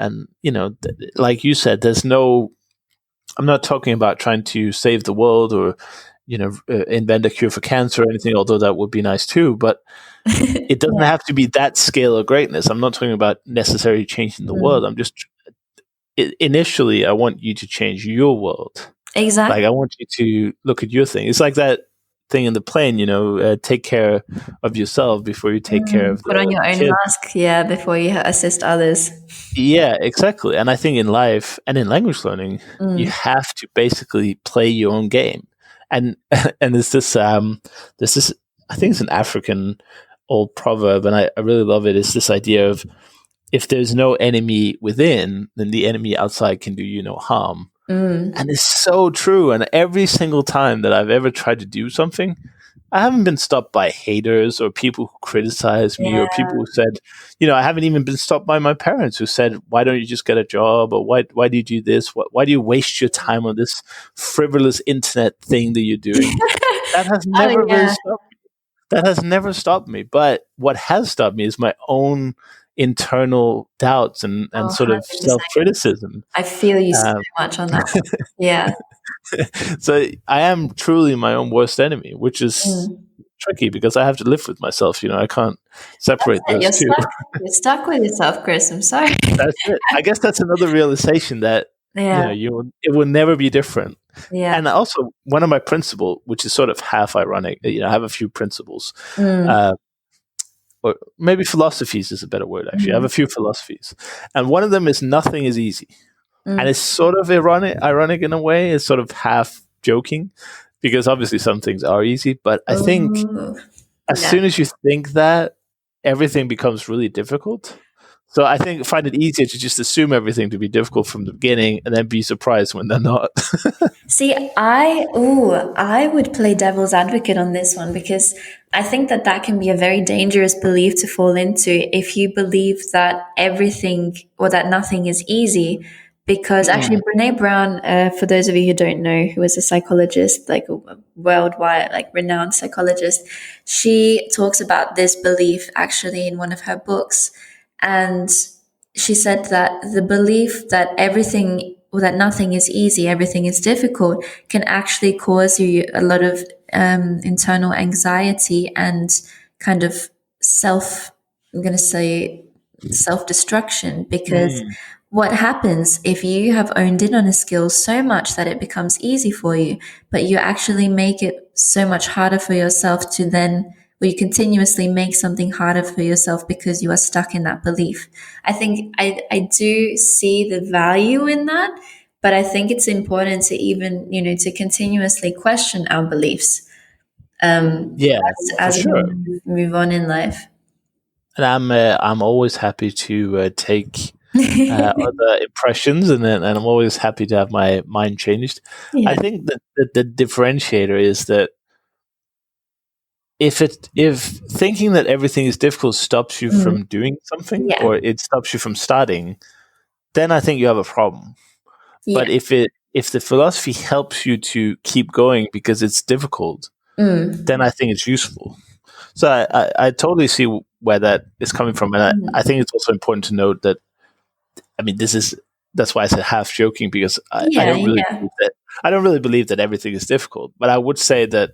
like you said, I'm not talking about trying to save the world or, invent a cure for cancer or anything, although that would be nice too. But it doesn't Yeah. have to be that scale of greatness. I'm not talking about necessarily changing the world. I'm just, initially, I want you to change your world. Exactly. Like, I want you to look at your thing. It's like that thing in the plane, take care of yourself before you take care of Put on the your own kid. mask, before you assist others. Yeah, exactly. And I think in life and in language learning, you have to basically play your own game. And and there's this I think it's an African old proverb, and I really love it. It's this idea of, if there's no enemy within, then the enemy outside can do you no harm. And it's so true. And every single time that I've ever tried to do something, I haven't been stopped by haters or people who criticize me or people who said, I haven't even been stopped by my parents who said, why don't you just get a job? Or why do you do this? Why do you waste your time on this frivolous internet thing that you're doing? That has never really stopped me. That has never stopped me. But what has stopped me is my own internal doubts and sort of 100%. self-criticism. I feel you so much on that one. Yeah. So I am truly my own worst enemy, which is tricky because I have to live with myself. I can't separate those two. You're stuck with yourself, Chris. I'm sorry. That's it. I guess that's another realization that it will never be different. Yeah. And also, one of my principles, which is sort of half ironic, I have a few principles, or maybe philosophies is a better word. Actually, I have a few philosophies, and one of them is nothing is easy. And it's sort of ironic in a way. It's sort of half joking because obviously some things are easy. But I think as soon as you think that, everything becomes really difficult. So I find it easier to just assume everything to be difficult from the beginning and then be surprised when they're not. See, I would play devil's advocate on this one because I think that can be a very dangerous belief to fall into if you believe that everything or that nothing is easy. Because actually, Brene Brown, for those of you who don't know, who is a psychologist, like a worldwide, like renowned psychologist, she talks about this belief actually in one of her books. And she said that the belief that everything or that nothing is easy, everything is difficult, can actually cause you a lot of internal anxiety and kind of self-destruction, because what happens if you have honed in on a skill so much that it becomes easy for you, but you actually make it so much harder for yourself to then, or you continuously make something harder for yourself because you are stuck in that belief. I think I do see the value in that, but I think it's important to even, to continuously question our beliefs as we move on in life. And I'm always happy to take other impressions, and I'm always happy to have my mind changed. Yeah. I think that the differentiator is that if thinking that everything is difficult stops you from doing something, or it stops you from starting, then I think you have a problem. Yeah. But if the philosophy helps you to keep going because it's difficult, then I think it's useful. So I totally see where that is coming from, and I think it's also important to note that, I mean, that's why I said half joking, because I don't really believe that. I don't really believe that everything is difficult, but I would say that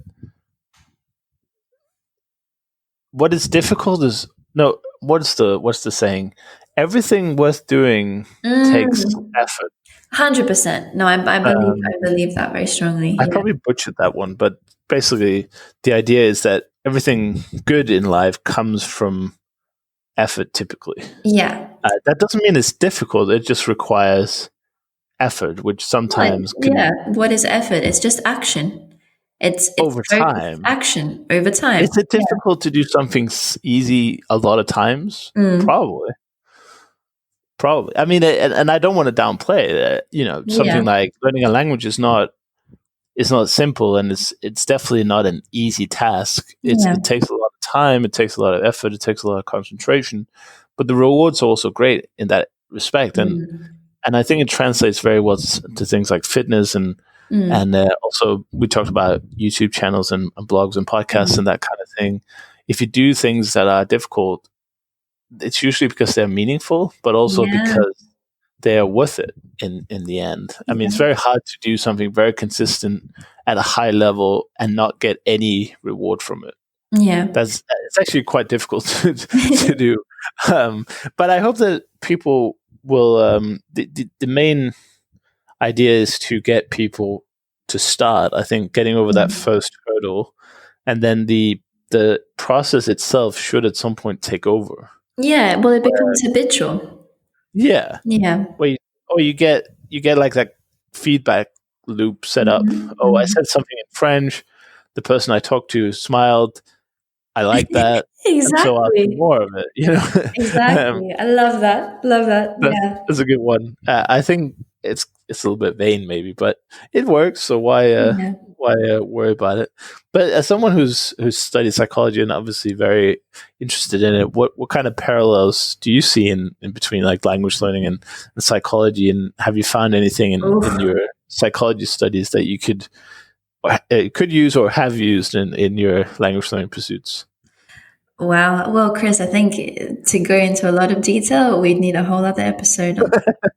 what is difficult is what's the saying? Everything worth doing takes effort. 100%. No, I believe that very strongly. I probably butchered that one, but basically the idea is that everything good in life comes from effort typically. Yeah. That doesn't mean it's difficult. It just requires effort, which sometimes What is effort? It's just action. It's over time. Action over time. Is it difficult to do something easy a lot of times? Probably. I mean, and I don't want to downplay that. Something like learning a language is not simple, and it's definitely not an easy task. It takes a lot of time. It takes a lot of effort. It takes a lot of concentration. But the rewards are also great in that respect, and I think it translates very well to things like fitness and also we talked about YouTube channels and blogs and podcasts and that kind of thing. If you do things that are difficult, it's usually because they're meaningful, but also Yeah. because they are worth it in the end. I mean, it's very hard to do something very consistent at a high level and not get any reward from it. Yeah. It's actually quite difficult to do. But I hope that people will. The main idea is to get people to start. I think getting over that first hurdle, and then the process itself should at some point take over. Yeah. Well, it becomes habitual. Yeah. Yeah. You get like that feedback loop set up. Oh, I said something in French. The person I talked to smiled. I like that. And so I'll do Exactly. more of it, Exactly. I love that. Love that. Yeah. That's a good one. I think it's a little bit vain, maybe, but it works. So why worry about it? But as someone who's studied psychology and obviously very interested in it, what kind of parallels do you see in between like language learning and psychology? And have you found anything in your psychology studies that you could use or have used in your language learning pursuits? Wow. Well, Chris, I think to go into a lot of detail, we'd need a whole other episode.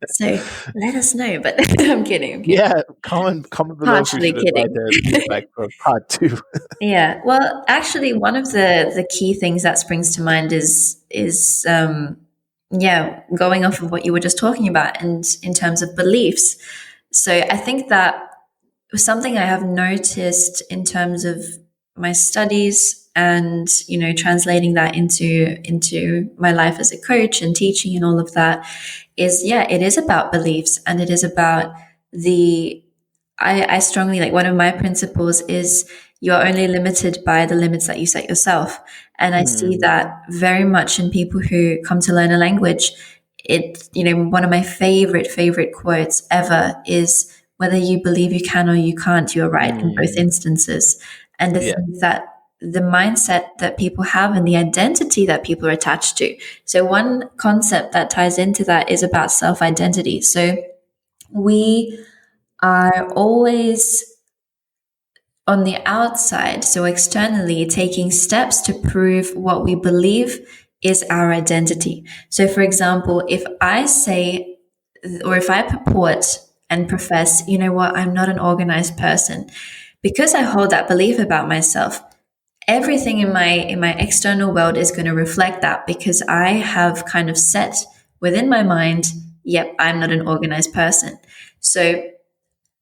So let us know. But I'm kidding. Yeah, comment below if we Partially should kidding. invite back for part 2. Yeah. Well, actually, one of the key things that springs to mind is going off of what you were just talking about, and in terms of beliefs. So I think that something I have noticed in terms of my studies and translating that into my life as a coach and teaching and all of that is it is about beliefs, and it is about I strongly, like, one of my principles is you're only limited by the limits that you set yourself. And I see that very much in people who come to learn a language. One of my favorite quotes ever is, whether you believe you can or you can't, you're right in both instances. And I think that the mindset that people have and the identity that people are attached to. So one concept that ties into that is about self-identity. So we are always on the outside, so externally, taking steps to prove what we believe is our identity. So for example, if I say, or if I purport and profess, you know what, I'm not an organized person, because I hold that belief about myself, everything in my external world is going to reflect that, because I have kind of set within my mind, yep, I'm not an organized person. So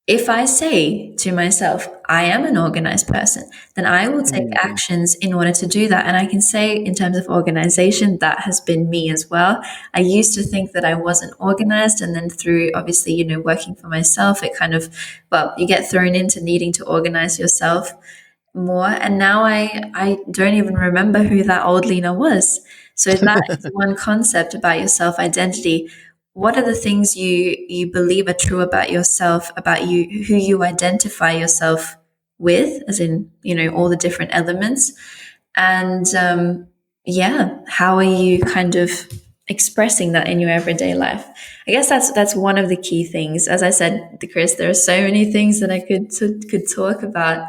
if I say to myself, I am an organized person, then I will take actions in order to do that. And I can say, in terms of organization, that has been me as well. I used to think that I wasn't organized. And then through, obviously, working for myself, it kind of, you get thrown into needing to organize yourself more. And now I don't even remember who that old Lina was. So that is one concept about your self-identity. What are the things you believe are true about yourself, about you, who you identify yourself with, as in, all the different elements? And how are you kind of expressing that in your everyday life? I guess that's one of the key things. As I said, Chris, there are so many things that I could talk about.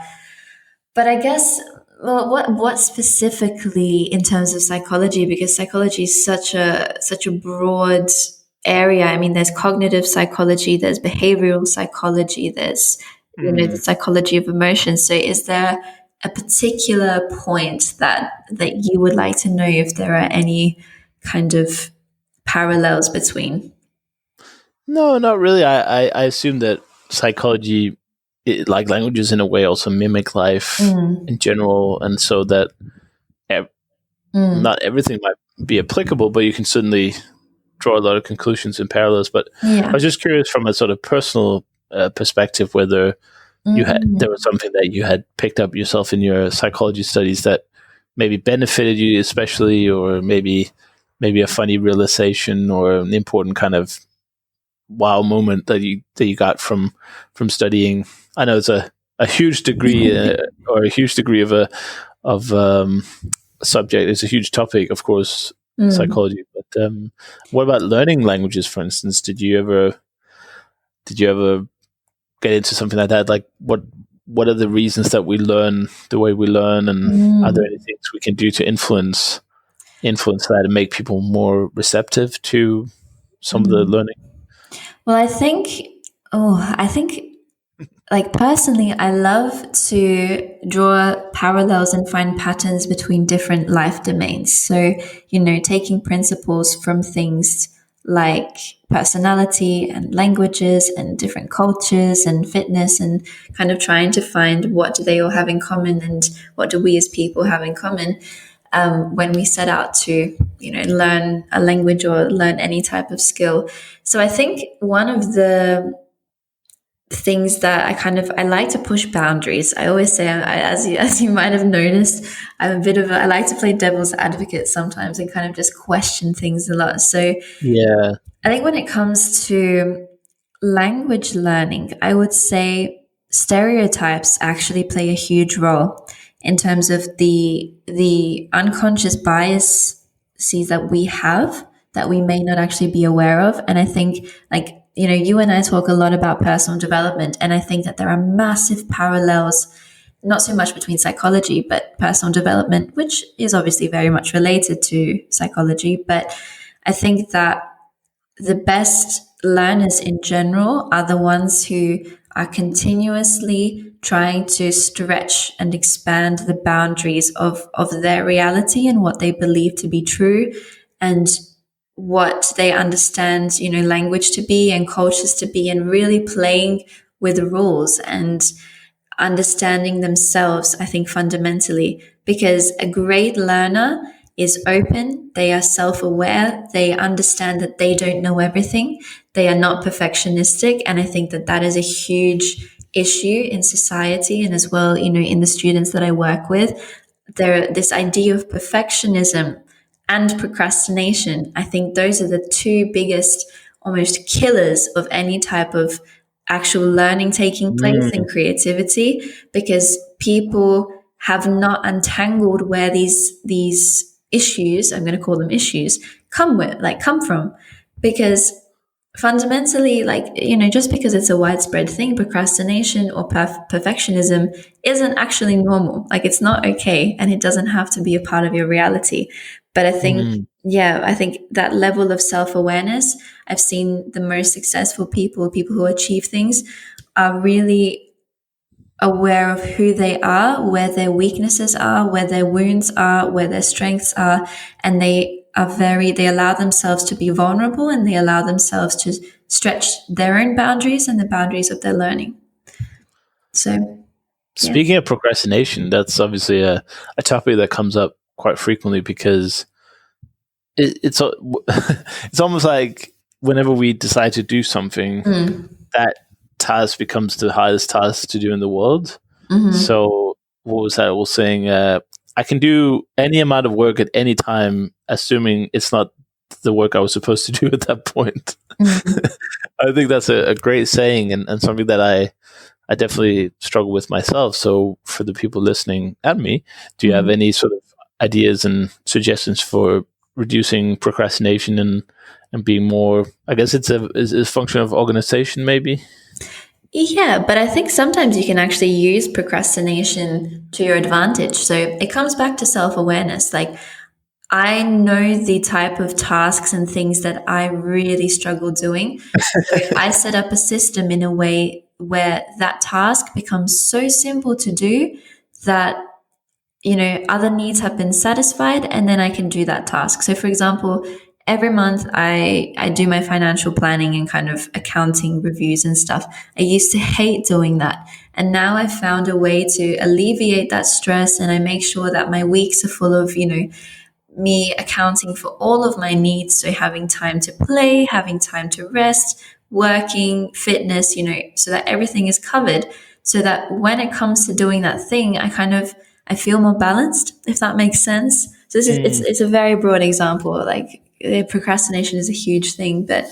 But I guess, what specifically in terms of psychology, because psychology is such a broad area. I mean, there's cognitive psychology, there's behavioral psychology, there's the psychology of emotion. So is there a particular point that you would like to know if there are any kind of parallels between? No, not really. I assume that psychology, like languages in a way, also mimic life in general, and so that not everything might be applicable, but you can certainly draw a lot of conclusions and parallels. But I was just curious from a sort of personal perspective, whether there was something that you had picked up yourself in your psychology studies that maybe benefited you especially, or maybe a funny realization or an important kind of wow moment that you got from studying. I know it's a huge degree or a huge degree of a subject. It's a huge topic, of course, psychology. But what about learning languages, for instance? Did you ever get into something like that? Like, what are the reasons that we learn the way we learn, and are there any things we can do to influence influence that and make people more receptive to some of the learning? Well, I think like personally, I love to draw parallels and find patterns between different life domains. So, taking principles from things like personality and languages and different cultures and fitness, and kind of trying to find what do they all have in common and what do we as people have in common when we set out to, learn a language or learn any type of skill. So I think one of the things that I like to push boundaries. I always say, as you might have noticed, I like to play devil's advocate sometimes and kind of just question things a lot. So Yeah. I think when it comes to language learning, I would say stereotypes actually play a huge role in terms of the unconscious biases that we have that we may not actually be aware of. And I think, like, you and I talk a lot about personal development, and I think that there are massive parallels, not so much between psychology, but personal development, which is obviously very much related to psychology. But I think that the best learners in general are the ones who are continuously trying to stretch and expand the boundaries of their reality and what they believe to be true and what they understand, language to be and cultures to be, and really playing with the rules and understanding themselves, I think, fundamentally, because a great learner is open, they are self-aware, they understand that they don't know everything, they are not perfectionistic. And I think that that is a huge issue in society, and as well, in the students that I work with, this idea of perfectionism and procrastination. I think those are the two biggest almost killers of any type of actual learning taking place and creativity, because people have not untangled where these issues, I'm going to call them issues, come from. Because fundamentally, just because it's a widespread thing, procrastination or perfectionism isn't actually normal. Like, it's not okay, and it doesn't have to be a part of your reality. But I think, I think that level of self-awareness, I've seen the most successful people who achieve things, are really aware of who they are, where their weaknesses are, where their wounds are, where their strengths are, and they allow themselves to be vulnerable, and they allow themselves to stretch their own boundaries and the boundaries of their learning. So, Speaking of procrastination, that's obviously a topic that comes up quite frequently, because it's it's almost like whenever we decide to do something, that task becomes the hardest task to do in the world. So what was that? I was saying, I can do any amount of work at any time, assuming it's not the work I was supposed to do at that point. I think that's a great saying, and something that I definitely struggle with myself. So for the people listening and me, do you have any sort of ideas and suggestions for reducing procrastination and being more, I guess it's a function of organization maybe? Yeah, but I think sometimes you can actually use procrastination to your advantage. So it comes back to self-awareness. Like, I know the type of tasks and things that I really struggle doing. So I set up a system in a way where that task becomes so simple to do that, other needs have been satisfied, and then I can do that task. So for example, every month I do my financial planning and kind of accounting reviews and stuff. I used to hate doing that. And now I've found a way to alleviate that stress, and I make sure that my weeks are full of, me accounting for all of my needs. So having time to play, having time to rest, working, fitness, so that everything is covered, so that when it comes to doing that thing, I feel more balanced, if that makes sense. So this is, it's a very broad example. Like, procrastination is a huge thing, but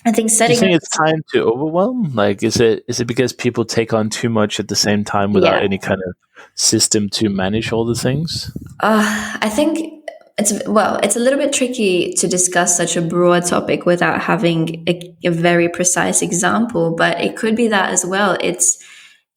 I think Do you think it's time to overwhelm? Like, is it because people take on too much at the same time without any kind of system to manage all the things? I think it's a little bit tricky to discuss such a broad topic without having a very precise example, but it could be that as well. It's,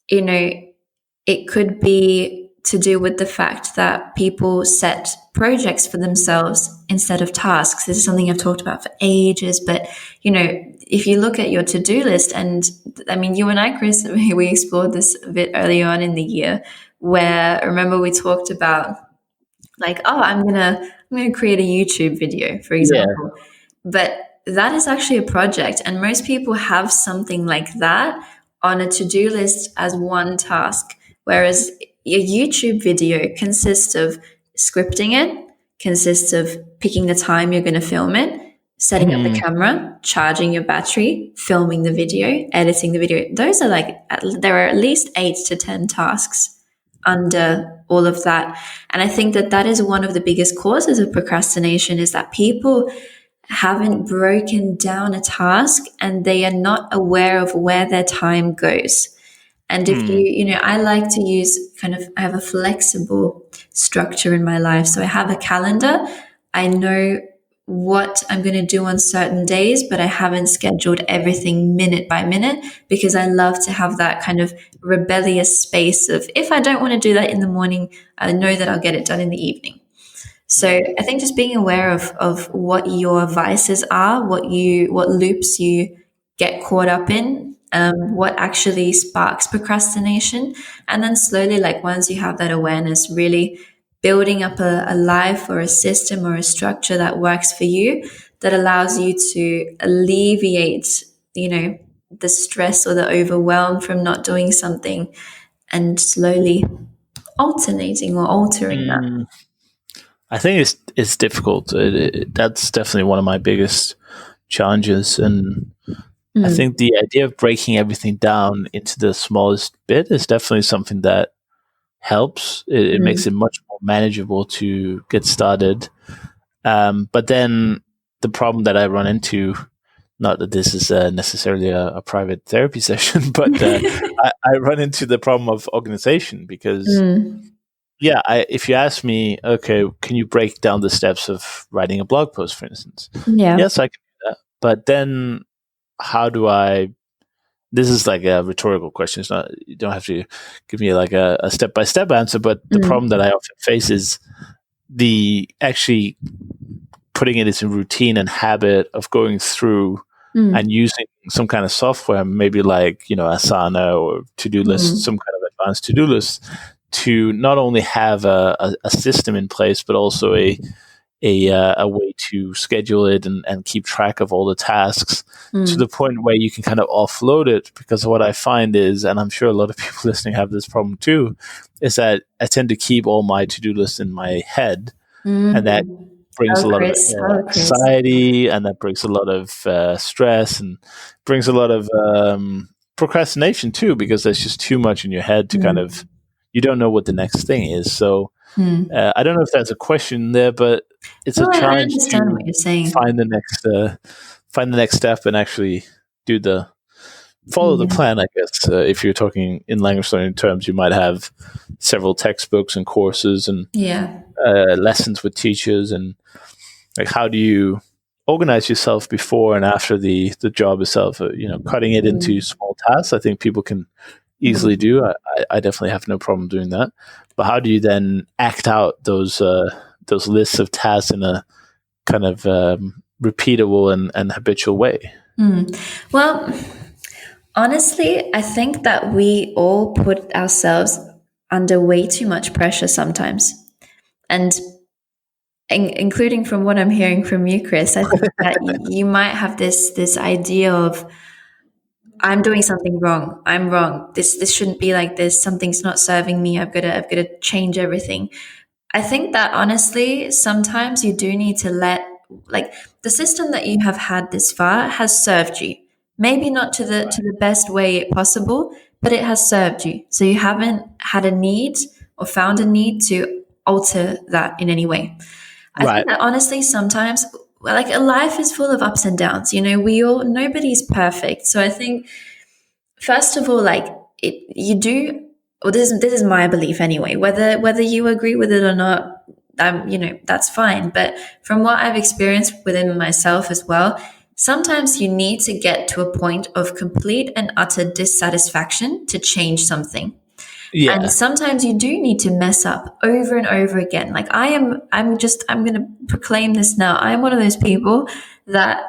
it could be to do with the fact that people set projects for themselves instead of tasks. This is something I've talked about for ages, but if you look at your to-do list, and I mean, you and I, Chris, we explored this a bit early on in the year, where remember we talked about like, oh, I'm gonna create a YouTube video, for example. Yeah. But that is actually a project, and most people have something like that on a to-do list as one task, whereas a YouTube video consists of scripting it, consists of picking the time you're going to film it, setting up the camera, charging your battery, filming the video, editing the video. Those are there are at least 8 to 10 tasks under all of that. And I think that is one of the biggest causes of procrastination, is that people haven't broken down a task and they are not aware of where their time goes. And if I like to use I have a flexible structure in my life. So I have a calendar. I know what I'm going to do on certain days, but I haven't scheduled everything minute by minute, because I love to have that kind of rebellious space of, if I don't want to do that in the morning, I know that I'll get it done in the evening. So I think just being aware of what your vices are, what loops you get caught up in, what actually sparks procrastination, and then slowly, once you have that awareness, really building up a life or a system or a structure that works for you, that allows you to alleviate, the stress or the overwhelm from not doing something, and slowly alternating or altering that. I think it's difficult. That's definitely one of my biggest challenges, and I think the idea of breaking everything down into the smallest bit is definitely something that helps. It makes it much more manageable to get started. But then the problem that I run into, not that this is necessarily a private therapy session, but I run into the problem of organization, because if you ask me, okay, can you break down the steps of writing a blog post, for instance? Yeah. Yes, I can do that. But then how do I, this is like a rhetorical question. It's not, you don't have to give me like a step-by-step answer, but the problem that I often face is the actually putting it as a routine and habit of going through and using some kind of software, maybe like, Asana or to-do list, some kind of advanced to-do list, to not only have a system in place, but also a way to schedule it and keep track of all the tasks to the point where you can kind of offload it. Because what I find is, and I'm sure a lot of people listening have this problem too, is that I tend to keep all my to-do lists in my head, and that brings a lot of anxiety, and that brings a lot of stress, and brings a lot of procrastination too, because there's just too much in your head to kind of, you don't know what the next thing is. So I don't know if that's a question there, but it's a challenge to find the next step and actually follow the plan, I guess. If you're talking in language learning terms, you might have several textbooks and courses and lessons with teachers, and like, how do you organize yourself before and after the job itself? Cutting it into small tasks, I think people can easily do. I definitely have no problem doing that. But how do you then act out those lists of tasks in a kind of repeatable and habitual way? Well, honestly, I think that we all put ourselves under way too much pressure sometimes. And including from what I'm hearing from you, Chris, I think that you might have this idea of, I'm doing something wrong. I'm wrong. This shouldn't be like this. Something's not serving me. I've got to change everything. I think that honestly, sometimes you do need to let, the system that you have had this far has served you. Maybe not to the best way possible, but it has served you. So you haven't had a need or found a need to alter that in any way. I think that honestly, sometimes, a life is full of ups and downs. Nobody's perfect. So I think, first of all, you do, or this is my belief anyway, whether you agree with it or not, that's fine. But from what I've experienced within myself as well, sometimes you need to get to a point of complete and utter dissatisfaction to change something. And Yeah. sometimes you do need to mess up over and over again. Like I'm going to proclaim this now. I'm one of those people that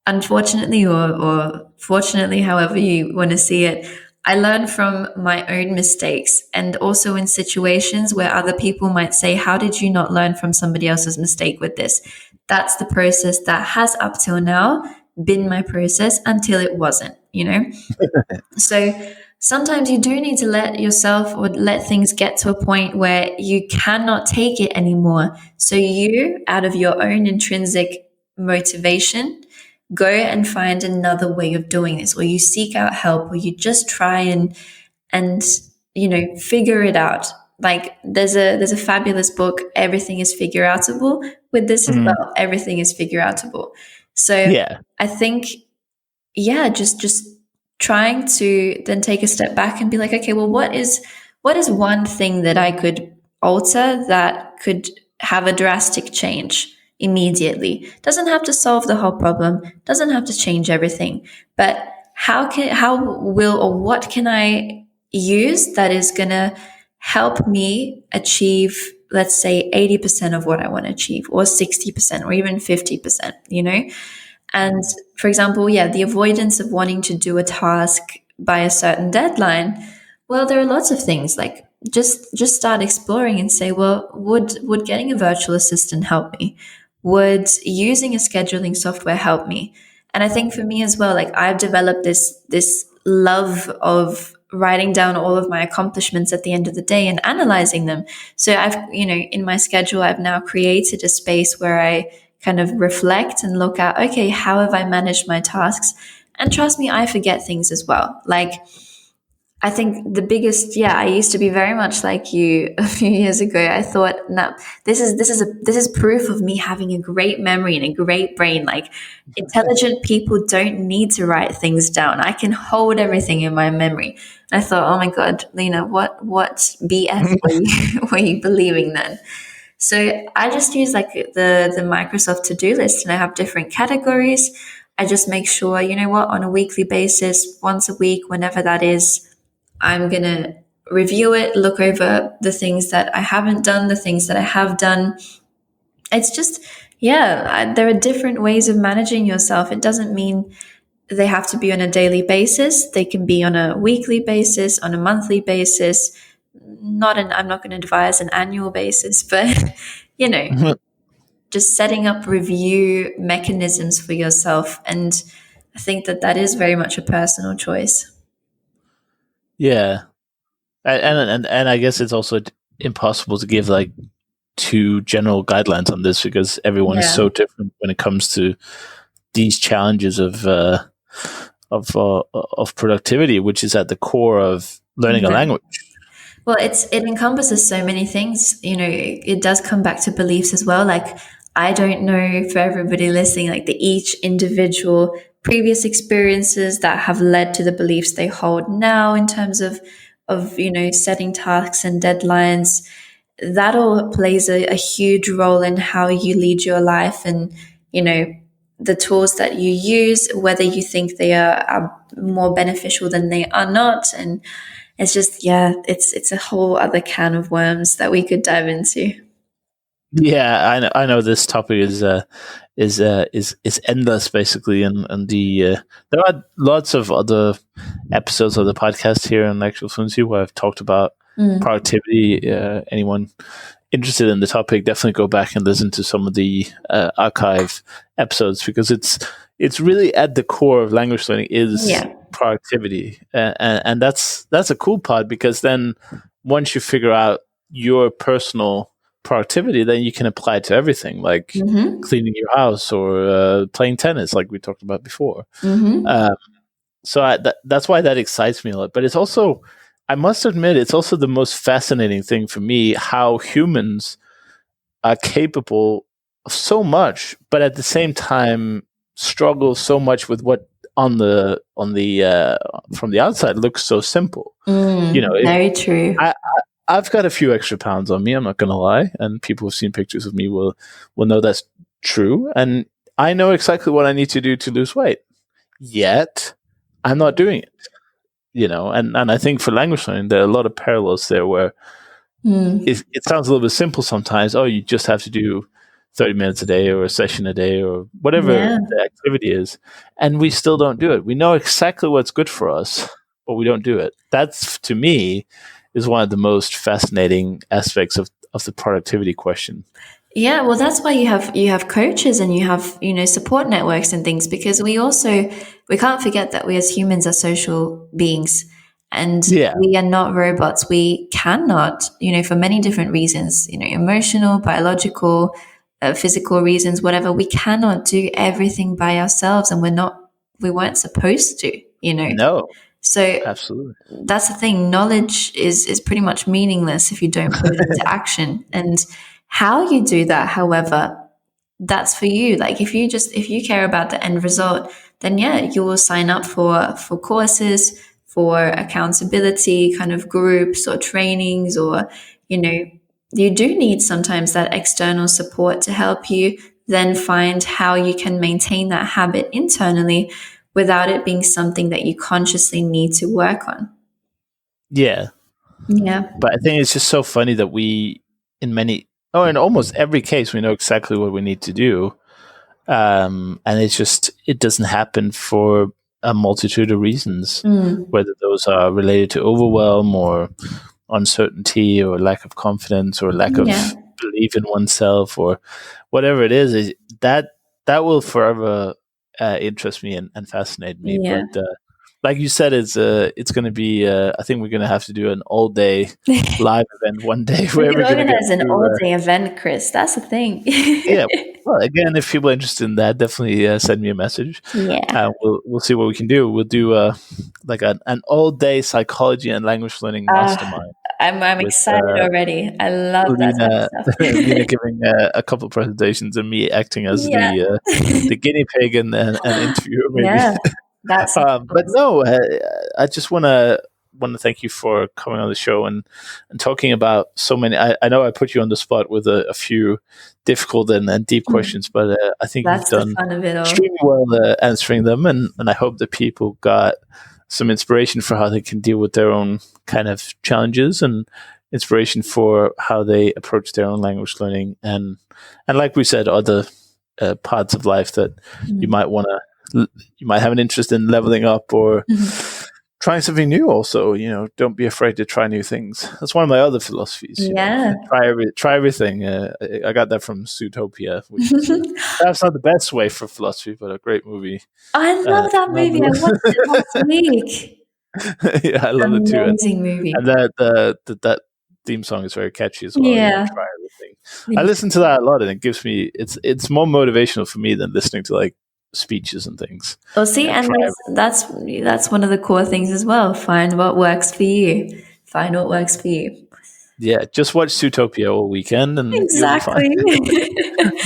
unfortunately or fortunately, however you want to see it, I learn from my own mistakes, and also in situations where other people might say, how did you not learn from somebody else's mistake with this? That's the process that has up till now been my process until it wasn't, you know? So sometimes you do need to let yourself or let things get to a point where you cannot take it anymore. So you, out of your own intrinsic motivation, go and find another way of doing this, or you seek out help, or you just try and figure it out. Like there's a fabulous book, Everything is Figure Outable. With this as well, everything is figure outable. So Yeah. I think, yeah, just trying to then take a step back and be like, okay, well, what is one thing that I could alter that could have a drastic change immediately? Doesn't have to solve the whole problem, doesn't have to change everything, but how will or what can I use that is gonna help me achieve, let's say, 80% of what I want to achieve, or 60%, or even 50%, And for example, yeah, the avoidance of wanting to do a task by a certain deadline. Well, there are lots of things, like just start exploring and say, well, would getting a virtual assistant help me? Would using a scheduling software help me? And I think for me as well, like I've developed this love of writing down all of my accomplishments at the end of the day and analyzing them. So I've, in my schedule, I've now created a space where I kind of reflect and look at, okay, how have I managed my tasks? And trust me, I forget things as well. Like, I think the biggest, I used to be very much like you a few years ago. I thought, no, this is proof of me having a great memory and a great brain. Like, intelligent people don't need to write things down. I can hold everything in my memory. And I thought, oh my God, Lina, what BS were you believing then? So I just use like the Microsoft to-do list, and I have different categories. I just make sure, on a weekly basis, once a week, whenever that is, I'm going to review it, look over the things that I haven't done, the things that I have done. It's just, there are different ways of managing yourself. It doesn't mean they have to be on a daily basis. They can be on a weekly basis, on a monthly basis. I'm not going to advise an annual basis, but, just setting up review mechanisms for yourself. And I think that is very much a personal choice. Yeah. And I guess it's also impossible to give like two general guidelines on this, because everyone is so different when it comes to these challenges of productivity, which is at the core of learning a language. Well, it encompasses so many things. It does come back to beliefs as well. Like, I don't know, for everybody listening, like each individual previous experiences that have led to the beliefs they hold now in terms of setting tasks and deadlines. That all plays a huge role in how you lead your life, and the tools that you use, whether you think they are more beneficial than they are not. And it's just, it's a whole other can of worms that we could dive into. Yeah, I know this topic is endless, basically, and there are lots of other episodes of the podcast here on Actual Fluency where I've talked about productivity. Anyone interested in the topic, definitely go back and listen to some of the archive episodes, because it's really at the core of language learning is productivity, and that's a cool part, because then once you figure out your personal productivity, then you can apply it to everything, like cleaning your house or playing tennis, like we talked about before. So that's why that excites me a lot. But it's also, I must admit, it's also the most fascinating thing for me, how humans are capable of so much, but at the same time struggle so much with what on the from the outside looks so simple. Very true. I've got a few extra pounds on me, I'm not going to lie, and people who've seen pictures of me will know that's true, and I know exactly what I need to do to lose weight. Yet I'm not doing it. and I think for language learning, there are a lot of parallels there where it sounds a little bit simple sometimes. Oh, you just have to do 30 minutes a day or a session a day or whatever the activity is. And we still don't do it. We know exactly what's good for us, but we don't do it. That's, to me, is one of the most fascinating aspects of the productivity question. Yeah, well, that's why you have coaches and you have, support networks and things, because we can't forget that we as humans are social beings. And we are not robots. We cannot, for many different reasons, emotional, biological, physical reasons, whatever. We cannot do everything by ourselves, and we weren't supposed to, No. So absolutely, that's the thing. Knowledge is pretty much meaningless if you don't put it into action. And how you do that, however, that's for you. Like if you care about the end result, then you will sign up for courses, for accountability kind of groups or trainings, or, you do need sometimes that external support to help you then find how you can maintain that habit internally without it being something that you consciously need to work on. Yeah. Yeah. But I think it's just so funny that in almost every case, we know exactly what we need to do. And it doesn't happen for a multitude of reasons, whether those are related to overwhelm or uncertainty or lack of confidence or lack of belief in oneself or whatever it is that will forever interest me and fascinate me. Yeah. But like you said, it's going to be, I think we're going to have to do an all-day live event one day. We can organize an all-day event, Chris. That's the thing. Yeah. Well, again, if people are interested in that, definitely send me a message. Yeah. We'll see what we can do. We'll do like an all-day psychology and language learning mastermind. I'm excited already. I love that stuff. Lina giving a couple of presentations and me acting as the guinea pig and interviewer, maybe. Yeah. That's but no, I just want to thank you for coming on the show and talking about so many. I know I put you on the spot with a few difficult and deep questions, but I think you've done extremely well answering them, and I hope that people got some inspiration for how they can deal with their own kind of challenges and inspiration for how they approach their own language learning, and like we said, other parts of life that you might have an interest in leveling up or trying something new. Also, don't be afraid to try new things. That's one of my other philosophies. Try everything. I got that from Zootopia, which is perhaps not the best way for philosophy, but a great movie. I love that movie. I watched it last week. Yeah, I love it too. Amazing movie. And that theme song is very catchy as well. Yeah. Try everything. I listen to that a lot, and it gives me it's more motivational for me than listening to like speeches and things. Well, see, and that's one of the core things as well. Find what works for you. Yeah, just watch Zootopia all weekend and exactly. You'll be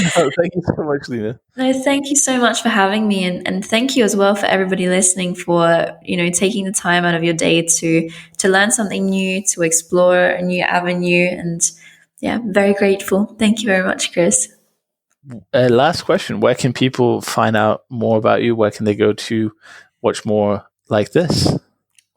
fine. Thank you so much, Lina. No, thank you so much for having me, and thank you as well for everybody listening for taking the time out of your day to learn something new, to explore a new avenue, and very grateful. Thank you very much, Chris. Last question: where can people find out more about you? Where can they go to watch more like this?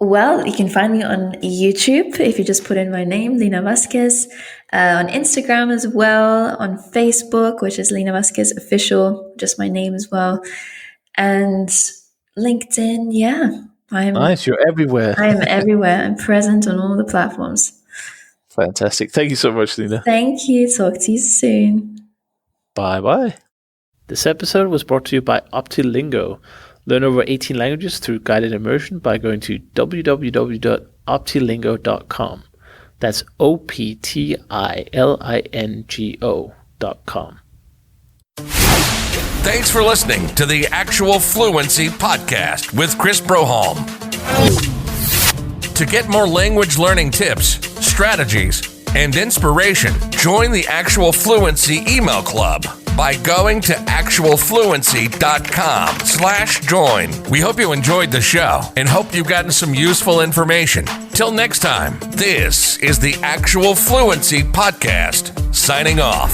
Well, you can find me on YouTube if you just put in my name, Lina Vasquez, on Instagram as well, on Facebook, which is Lina Vasquez Official, just my name as well, and LinkedIn. Nice, you're everywhere. I am everywhere. I'm present on all the platforms. Fantastic. Thank you so much, Lina. Thank you. Talk to you soon. Bye-bye. This episode was brought to you by Optilingo. Learn over 18 languages through guided immersion by going to www.optilingo.com. That's OPTILINGO.com. Thanks for listening to the Actual Fluency Podcast with Chris Broholm. To get more language learning tips, strategies, and inspiration, join the Actual Fluency email club by going to actualfluency.com/join. We hope you enjoyed the show and hope you've gotten some useful information. Till next time, this is the Actual Fluency Podcast, signing off.